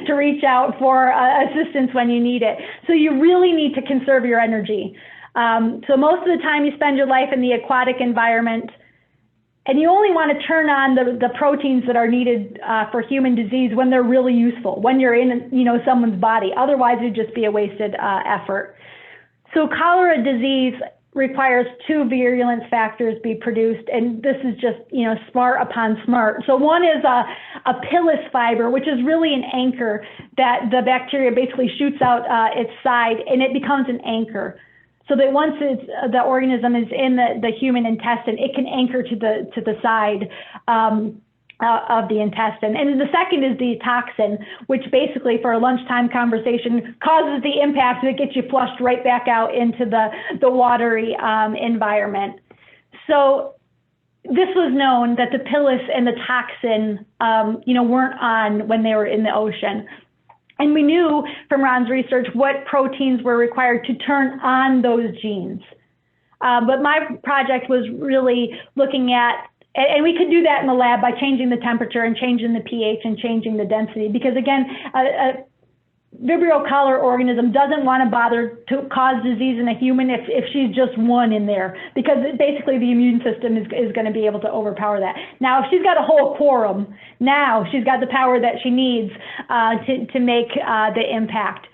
to reach out for assistance when you need it. So you really need to conserve your energy. So most of the time you spend your life in the aquatic environment, and you only want to turn on the proteins that are needed for human disease when they're really useful, when you're in someone's body. Otherwise, it'd just be a wasted effort. So cholera disease requires 2 virulence factors be produced, and this is just smart upon smart. So one is a pilus fiber, which is really an anchor that the bacteria basically shoots out its side, and it becomes an anchor. So that once the organism is in the human intestine, it can anchor to the side of the intestine. And the second is the toxin, which basically, for a lunchtime conversation, causes the impact that gets you flushed right back out into the watery environment. So this was known that the pilus and the toxin, weren't on when they were in the ocean. And we knew from Ron's research what proteins were required to turn on those genes. But my project was really looking at, and we could do that in the lab by changing the temperature and changing the pH and changing the density. Because again, a Vibrio cholera organism doesn't want to bother to cause disease in a human if she's just one in there, because basically the immune system is going to be able to overpower that. Now, if she's got a whole quorum, now she's got the power that she needs to make the impact.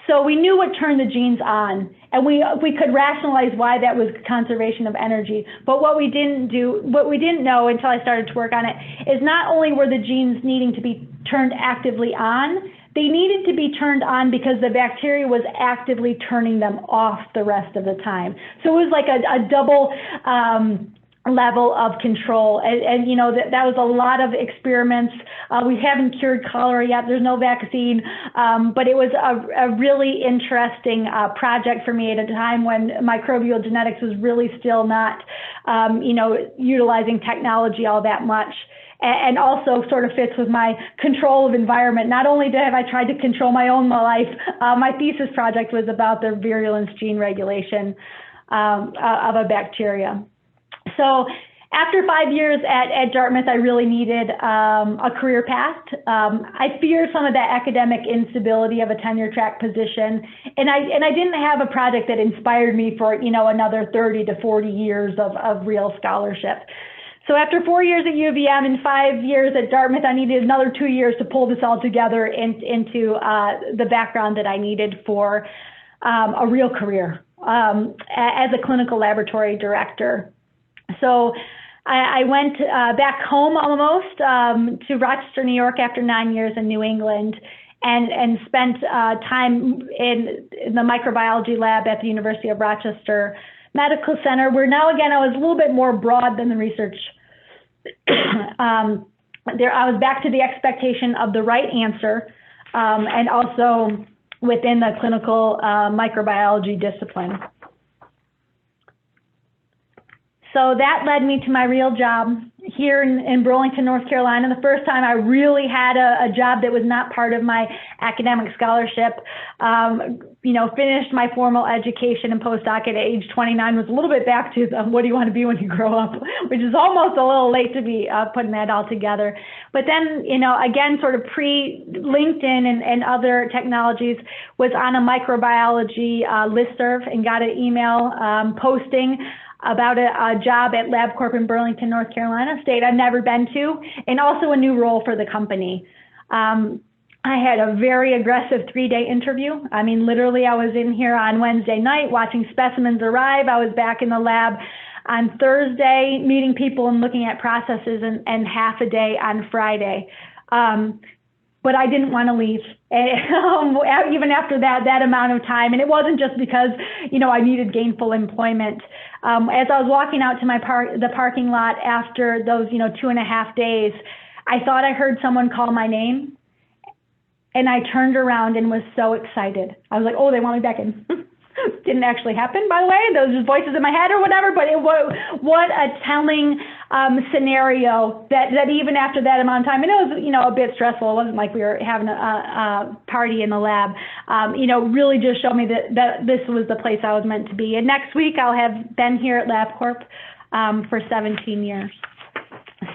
So we knew what turned the genes on, and we could rationalize why that was conservation of energy. But what we didn't know until I started to work on it is not only were the genes needing to be turned actively on, they needed to be turned on because the bacteria was actively turning them off the rest of the time. So it was like a double level of control. And you know, that was a lot of experiments. We haven't cured cholera yet. There's no vaccine, but it was a really interesting project for me at a time when microbial genetics was really still not, you know, utilizing technology all that much. And also sort of fits with my control of environment. Not only have I tried to control my own life, my thesis project was about the virulence gene regulation of a bacteria. So after 5 years at Dartmouth, I really needed a career path. I feared some of that academic instability of a tenure track position, and I didn't have a project that inspired me for, you know, another 30 to 40 years of real scholarship. So after 4 years at UVM and 5 years at Dartmouth, I needed another 2 years to pull this all together into the background that I needed for a real career as a clinical laboratory director. So I went back home almost to Rochester, New York after 9 years in New England, and spent time in the microbiology lab at the University of Rochester Medical Center, where now again I was a little bit more broad than the research. There, I was back to the expectation of the right answer, and also within the clinical microbiology discipline. So that led me to my real job here in Burlington, North Carolina. The first time I really had a job that was not part of my academic scholarship. You know, finished my formal education and postdoc at age 29, was a little bit back to the, what do you want to be when you grow up, which is almost a little late to be putting that all together. But then, you know, again, sort of pre-LinkedIn and other technologies, was on a microbiology listserv and got an email posting about a job at Labcorp in Burlington, North Carolina, state I've never been to, and also a new role for the company. I had a very aggressive 3-day interview. I mean, literally, I was in here on Wednesday night watching specimens arrive. I was back in the lab on Thursday, meeting people and looking at processes, and half a day on Friday. But I didn't want to leave, even after that amount of time. And it wasn't just because, you know, I needed gainful employment. As I was walking out to the parking lot after those, you know, 2.5 days, I thought I heard someone call my name. And I turned around and was so excited. I was like, oh, they want me back in. Didn't actually happen, by the way. Those were voices in my head or whatever, but what a telling scenario that even after that amount of time, and it was, you know, a bit stressful. It wasn't like we were having a party in the lab, you know, really just showed me that this was the place I was meant to be. And next week I'll have been here at Labcorp for 17 years.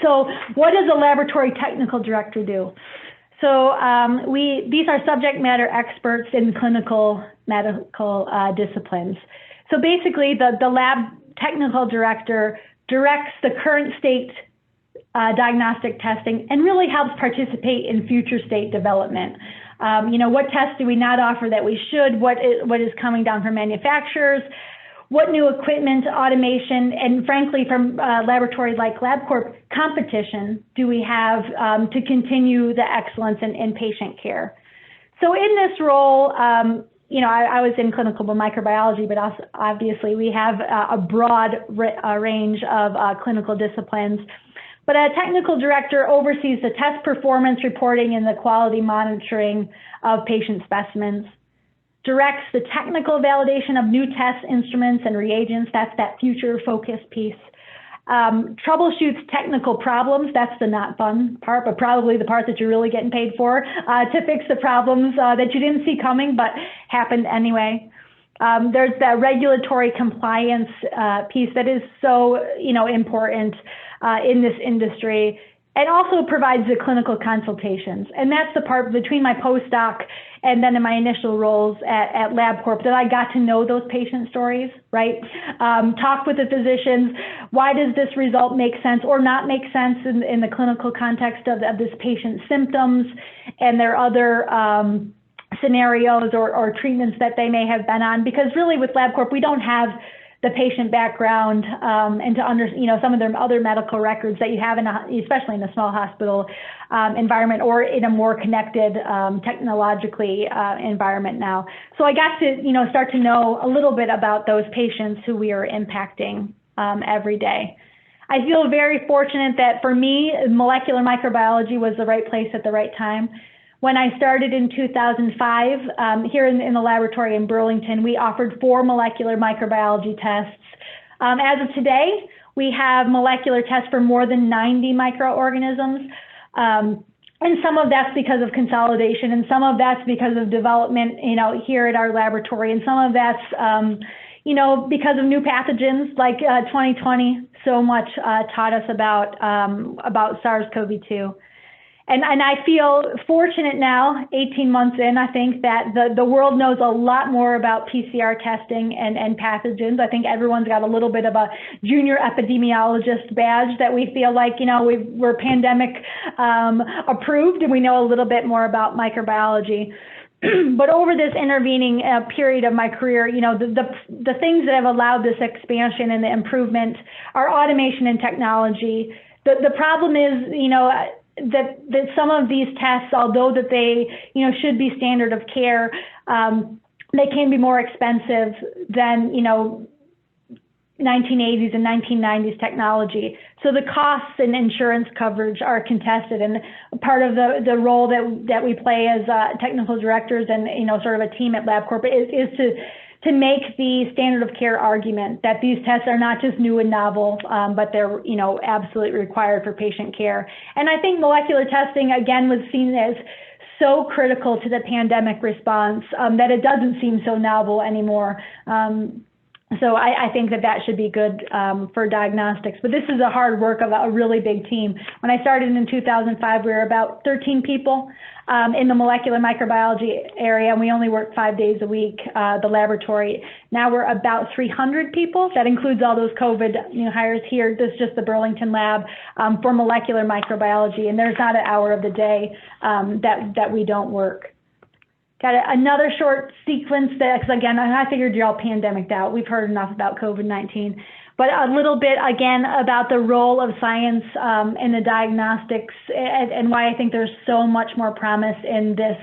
So what does a laboratory technical director do? So these are subject matter experts in clinical medical disciplines. So basically, the lab technical director directs the current state diagnostic testing and really helps participate in future state development. You know, what tests do we not offer that we should? What is coming down from manufacturers? What new equipment, automation, and frankly, from laboratories like Labcorp, competition do we have to continue the excellence in patient care? So in this role, you know, I was in clinical microbiology, but also obviously we have a broad range of clinical disciplines. But a technical director oversees the test performance reporting and the quality monitoring of patient specimens, directs the technical validation of new test instruments and reagents. That's that future focus piece. Troubleshoots technical problems. That's the not fun part, but probably the part that you're really getting paid for, to fix the problems that you didn't see coming but happened anyway. There's that regulatory compliance piece that is so, you know, important in this industry, and also provides the clinical consultations. And that's the part between my postdoc and then in my initial roles at Labcorp that I got to know those patient stories, right? Talk with the physicians. Why does this result make sense or not make sense in the clinical context of this patient's symptoms and their other scenarios or treatments that they may have been on? Because really with Labcorp, we don't have the patient background and to understand, you know, some of their other medical records that you have especially in a small hospital environment or in a more connected technologically environment now. So I got to, you know, start to know a little bit about those patients who we are impacting every day. I feel very fortunate that for me, molecular microbiology was the right place at the right time. When I started in 2005, here in the laboratory in Burlington, we offered 4 molecular microbiology tests. As of today, we have molecular tests for more than 90 microorganisms. And some of that's because of consolidation, and some of that's because of development, here at our laboratory, and some of that's, because of new pathogens like 2020 so much taught us about SARS-CoV-2. And I feel fortunate now, 18 months in, I think that the world knows a lot more about PCR testing and pathogens. I think everyone's got a little bit of a junior epidemiologist badge that we feel like, we're pandemic approved, and we know a little bit more about microbiology. But over this intervening period of my career, the things that have allowed this expansion and the improvement are automation and technology. The problem is, that some of these tests, although that they, should be standard of care, they can be more expensive than, 1980s and 1990s technology. So the costs and insurance coverage are contested, and part of the role that we play as technical directors and, sort of a team at Labcorp is to make the standard of care argument that these tests are not just new and novel, but they're, absolutely required for patient care. And I think molecular testing, again, was seen as so critical to the pandemic response that it doesn't seem so novel anymore. So I think that should be good for diagnostics. But this is the hard work of a really big team. When I started in 2005, we were about 13 people in the molecular microbiology area, and we only work 5 days a week, the laboratory. Now we're about 300 people. That includes all those COVID hires here. This is just the Burlington lab for molecular microbiology, and there's not an hour of the day that we don't work. Got another short sequence because again, I figured you're all pandemicked out. We've heard enough about COVID-19, but a little bit again about the role of science in the diagnostics and why I think there's so much more promise in this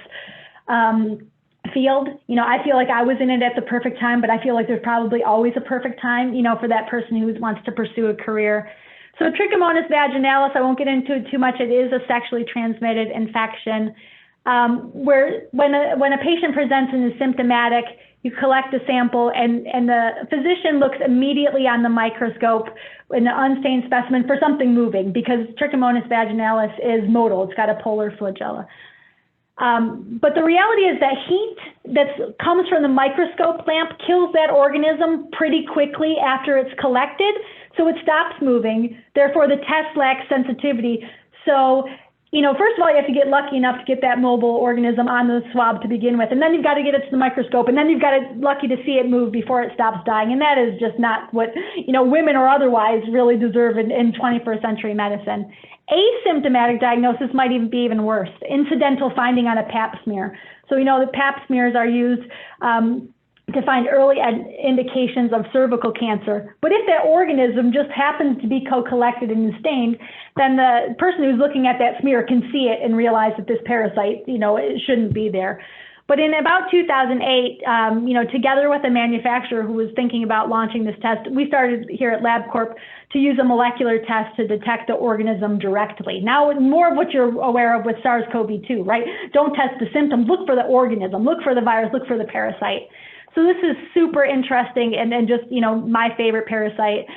field. I feel like I was in it at the perfect time, but I feel like there's probably always a perfect time, for that person who wants to pursue a career. So Trichomonas vaginalis, I won't get into it too much. It is a sexually transmitted infection. Where when a patient presents and is symptomatic, you collect a sample and the physician looks immediately on the microscope in the unstained specimen for something moving, because Trichomonas vaginalis is motile. It's got a polar flagella. But the reality is that heat that comes from the microscope lamp kills that organism pretty quickly after it's collected, so it stops moving. Therefore, the test lacks sensitivity. So first of all, you have to get lucky enough to get that mobile organism on the swab to begin with, and then you've got to get it to the microscope, and then you've got to lucky to see it move before it stops dying, and that is just not what women or otherwise really deserve in 21st century medicine. Asymptomatic diagnosis might even be even worse. Incidental finding on a pap smear. So the pap smears are used to find early indications of cervical cancer. But if that organism just happens to be co-collected and stained, then the person who's looking at that smear can see it and realize that this parasite, it shouldn't be there. But in about 2008, together with a manufacturer who was thinking about launching this test, we started here at Labcorp to use a molecular test to detect the organism directly. Now, more of what you're aware of with SARS-CoV-2, right? Don't test the symptoms, look for the organism, look for the virus, look for the parasite. So this is super interesting and just, my favorite parasite,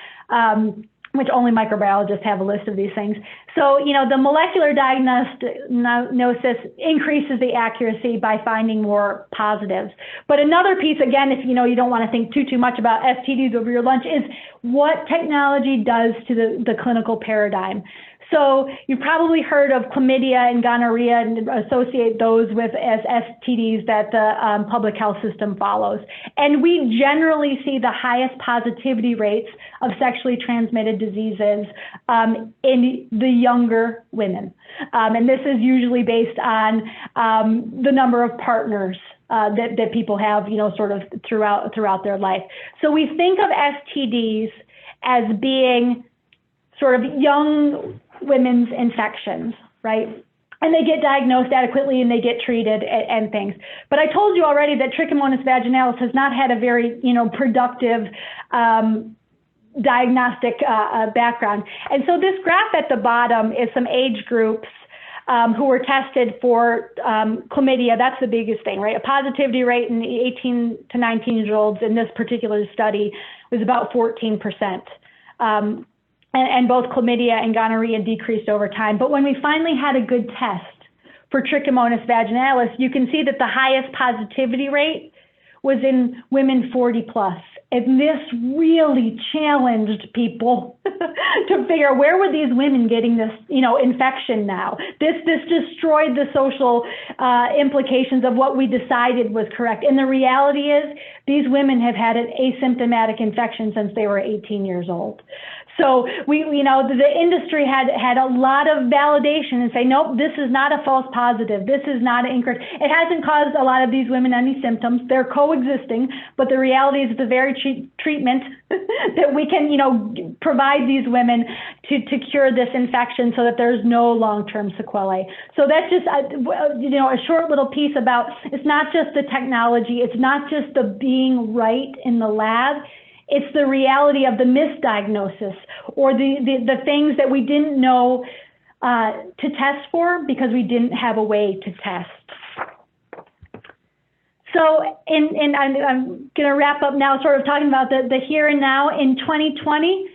which only microbiologists have a list of these things. So, the molecular diagnosis increases the accuracy by finding more positives. But another piece, again, if you don't want to think too much about STDs over your lunch, is what technology does to the clinical paradigm. So you've probably heard of chlamydia and gonorrhea and associate those with as STDs that the public health system follows. And we generally see the highest positivity rates of sexually transmitted diseases in the younger women. And this is usually based on the number of partners that people have, sort of throughout their life. So we think of STDs as being sort of young women's infections, right? And they get diagnosed adequately and they get treated and things. But I told you already that Trichomonas vaginalis has not had a very, productive diagnostic background. And so this graph at the bottom is some age groups who were tested for chlamydia. That's the biggest thing, right? A positivity rate in 18 to 19-year-olds in this particular study was about 14%. And both chlamydia and gonorrhea decreased over time. But when we finally had a good test for Trichomonas vaginalis, you can see that the highest positivity rate was in women 40 plus. And this really challenged people to figure out where were these women getting this, infection now. This destroyed the social implications of what we decided was correct. And the reality is these women have had an asymptomatic infection since they were 18 years old. So the industry had a lot of validation and say, nope, this is not a false positive. This is not incorrect. It hasn't caused a lot of these women any symptoms. They're coexisting, but the reality is the very treatment that we can, provide these women to cure this infection so that there's no long-term sequelae. So that's just, a short little piece about, it's not just the technology. It's not just the being right in the lab. It's the reality of the misdiagnosis or the things that we didn't know to test for because we didn't have a way to test. So, and I'm going to wrap up now sort of talking about the here and now. In 2020,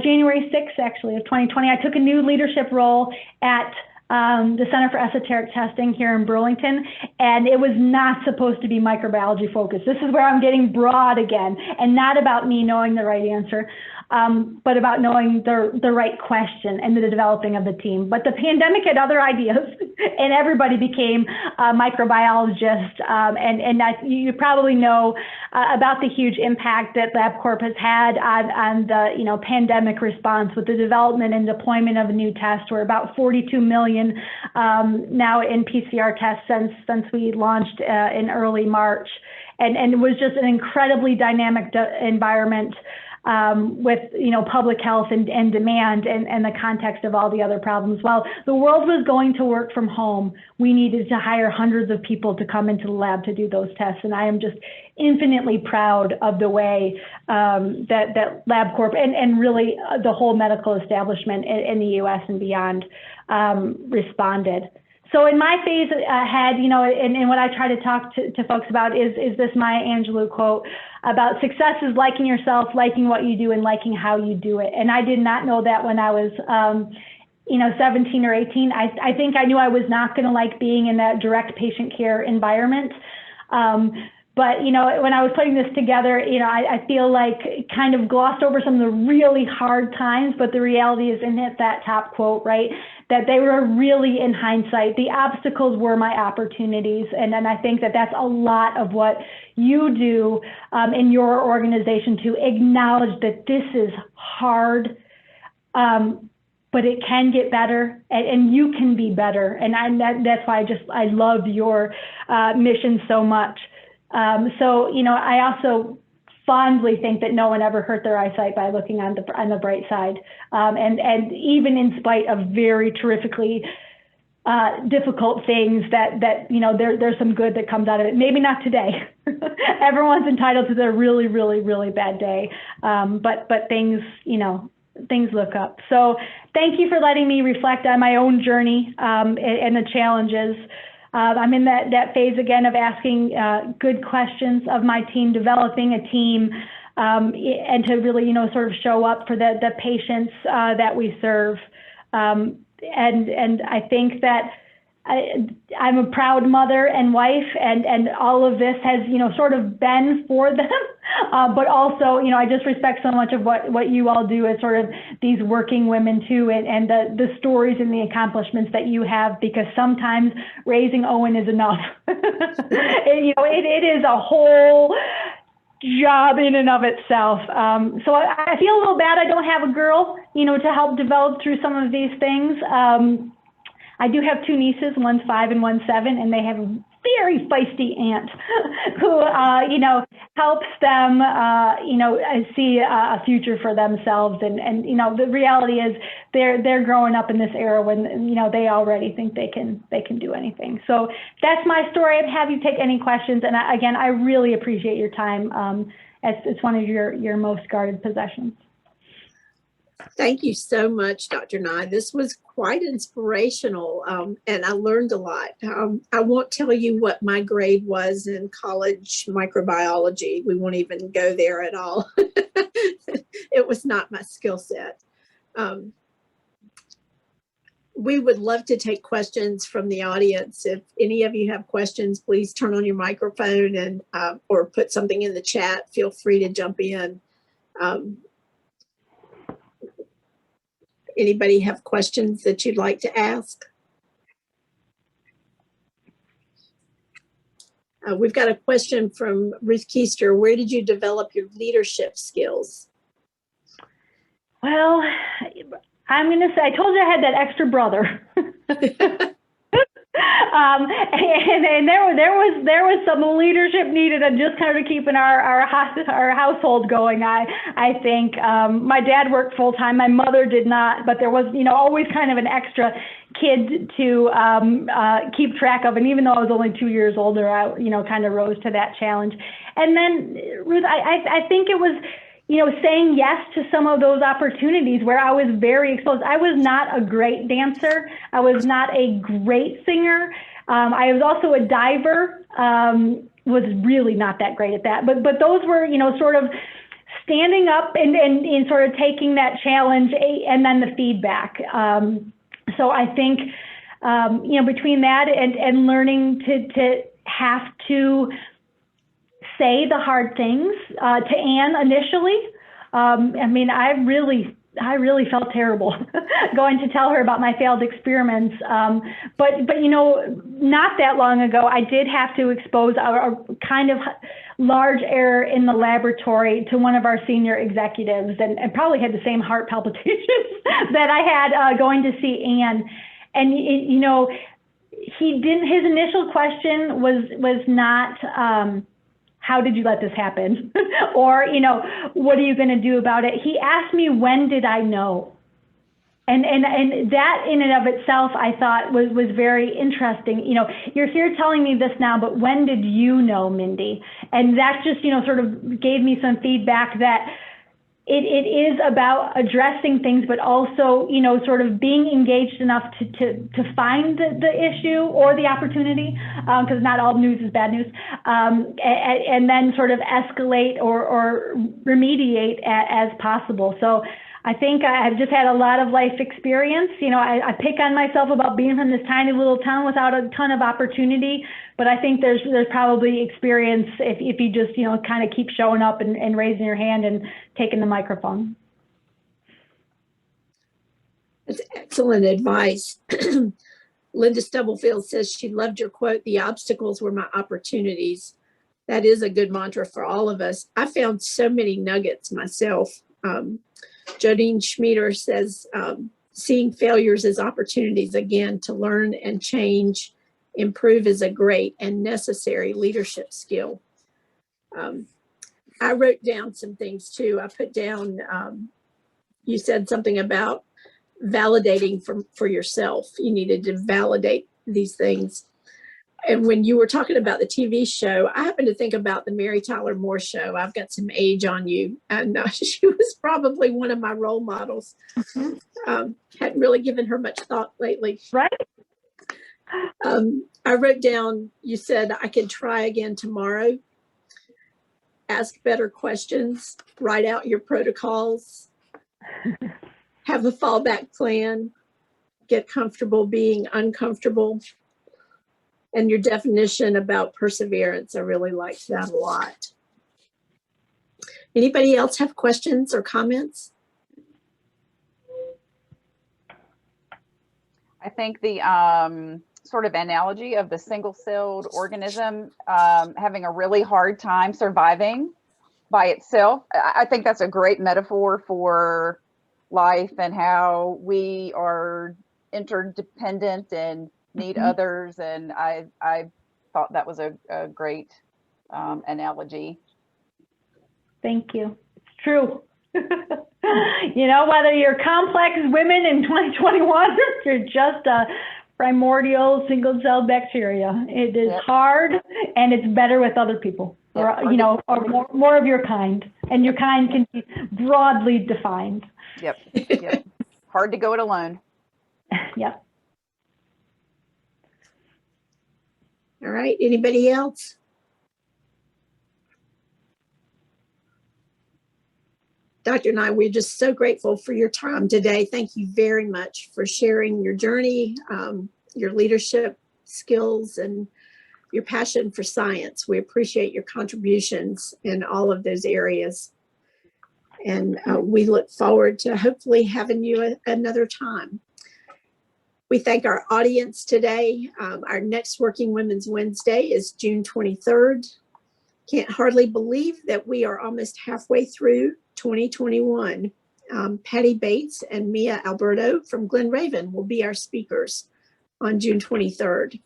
January 6th, actually, of 2020, I took a new leadership role at the Center for Esoteric Testing here in Burlington, and it was not supposed to be microbiology focused. This is where I'm getting broad again, and not about me knowing the right answer, but about knowing the right question and the developing of the team. But the pandemic had other ideas, and everybody became a microbiologist, and that you probably know about the huge impact that Labcorp has had on the pandemic response with the development and deployment of a new test. We're about 42 million now in PCR tests since we launched in early March, and it was just an incredibly dynamic environment with public health and demand and the context of all the other problems. While the world was going to work from home, we needed to hire hundreds of people to come into the lab to do those tests. And I am just infinitely proud of the way that Labcorp and really the whole medical establishment in the US and beyond responded. So in my phase ahead, and what I try to talk to folks about is this Maya Angelou quote about success is liking yourself, liking what you do, and liking how you do it. And I did not know that when I was, 17 or 18. I think I knew I was not going to like being in that direct patient care environment. But, when I was putting this together, I feel like kind of glossed over some of the really hard times, but the reality is in that top quote, right? That they were really, in hindsight, the obstacles were my opportunities. And then I think that's a lot of what you do in your organization, to acknowledge that this is hard, but it can get better, and you can be better. And that's why I love your mission so much. I also fondly think that no one ever hurt their eyesight by looking on the bright side. And even in spite of very terrifically difficult things that there's some good that comes out of it. Maybe not today. Everyone's entitled to their really, really, really bad day. But things, things look up. So thank you for letting me reflect on my own journey and the challenges. I'm in that phase again of asking good questions of my team, developing a team, and to really, sort of show up for the patients that we serve. And I think that I'm a proud mother and wife, and all of this has, sort of been for them. But also, I just respect so much of what you all do as sort of these working women too, and the stories and the accomplishments that you have, because sometimes raising Owen is enough. It is a whole job in and of itself. So I feel a little bad I don't have a girl, to help develop through some of these things. I do have two nieces, one's 5 and one's 7, and they have a very feisty aunt who, helps them, see a future for themselves. And the reality is they're growing up in this era when, they already think they can do anything. So that's my story. I'd have you take any questions. And again, I really appreciate your time. It's one of your most guarded possessions. Thank you so much, Dr. Nye. This was quite inspirational, and I learned a lot. I won't tell you what my grade was in college microbiology. We won't even go there at all. It was not my skill set. We would love to take questions from the audience. If any of you have questions, please turn on your microphone and or put something in the chat. Feel free to jump in. Anybody have questions that you'd like to ask? We've got a question from Ruth Keister. Where did you develop your leadership skills? Well, I'm going to say, I told you I had that extra brother. And there was some leadership needed and just kind of keeping our household going. I think my dad worked full time, my mother did not, but there was always kind of an extra kid to keep track of. And even though I was only 2 years older, I kind of rose to that challenge. And then Ruth, I think it was saying yes to some of those opportunities where I was very exposed. I was not a great dancer. I was not a great singer. I was also a diver, was really not that great at that. But those were, sort of standing up and sort of taking that challenge and then the feedback. So I think, between that and learning to have to say the hard things to Anne initially. I really felt terrible going to tell her about my failed experiments. But not that long ago, I did have to expose a kind of large error in the laboratory to one of our senior executives, and probably had the same heart palpitations that I had going to see Anne. And he didn't. His initial question was not, how did you let this happen? Or, what are you going to do about it? He asked me, when did I know? And that in and of itself, I thought was very interesting. You're here telling me this now, but when did you know, Mindy? And that just, sort of gave me some feedback that it is about addressing things, but also, sort of being engaged enough to find the issue or the opportunity, because not all news is bad news, and then sort of escalate or remediate as possible. So I think I've just had a lot of life experience. I pick on myself about being from this tiny little town without a ton of opportunity, but I think there's probably experience if you just, kind of keep showing up and raising your hand and taking the microphone. That's excellent advice. Linda Stubblefield says she loved your quote, "The obstacles were my opportunities." That is a good mantra for all of us. I found so many nuggets myself. Jodine Schmieder says, seeing failures as opportunities again to learn and change, improve is a great and necessary leadership skill. I wrote down some things too. I put down, you said something about validating for yourself. You needed to validate these things. And when you were talking about the TV show, I happened to think about the Mary Tyler Moore Show. I've got some age on you, and she was probably one of my role models. Hadn't really given her much thought lately. Right. I wrote down, you said, I can try again tomorrow. Ask better questions, write out your protocols, have a fallback plan, get comfortable being uncomfortable. And your definition about perseverance, I really liked that a lot. Anybody else have questions or comments? I think the sort of analogy of the single-celled organism having a really hard time surviving by itself, I think that's a great metaphor for life and how we are interdependent and need others. And I thought that was a great analogy. Thank you. It's true. Whether you're complex women in 2021 or you're just a primordial single-celled bacteria, it is hard, and it's better with other people, or or more of your kind, and your kind can be broadly defined. Yep. Yep. Hard to go it alone. Yep. All right, anybody else? Dr. Nye, we're just so grateful for your time today. Thank you very much for sharing your journey, your leadership skills, and your passion for science. We appreciate your contributions in all of those areas. And we look forward to hopefully having you another time. We thank our audience today. Our next Working Women's Wednesday is June 23rd. Can't hardly believe that we are almost halfway through 2021. Patty Bates and Mia Alberto from Glen Raven will be our speakers on June 23rd.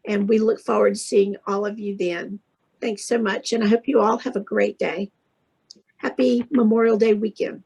And we look forward to seeing all of you then. Thanks so much. And I hope you all have a great day. Happy Memorial Day weekend.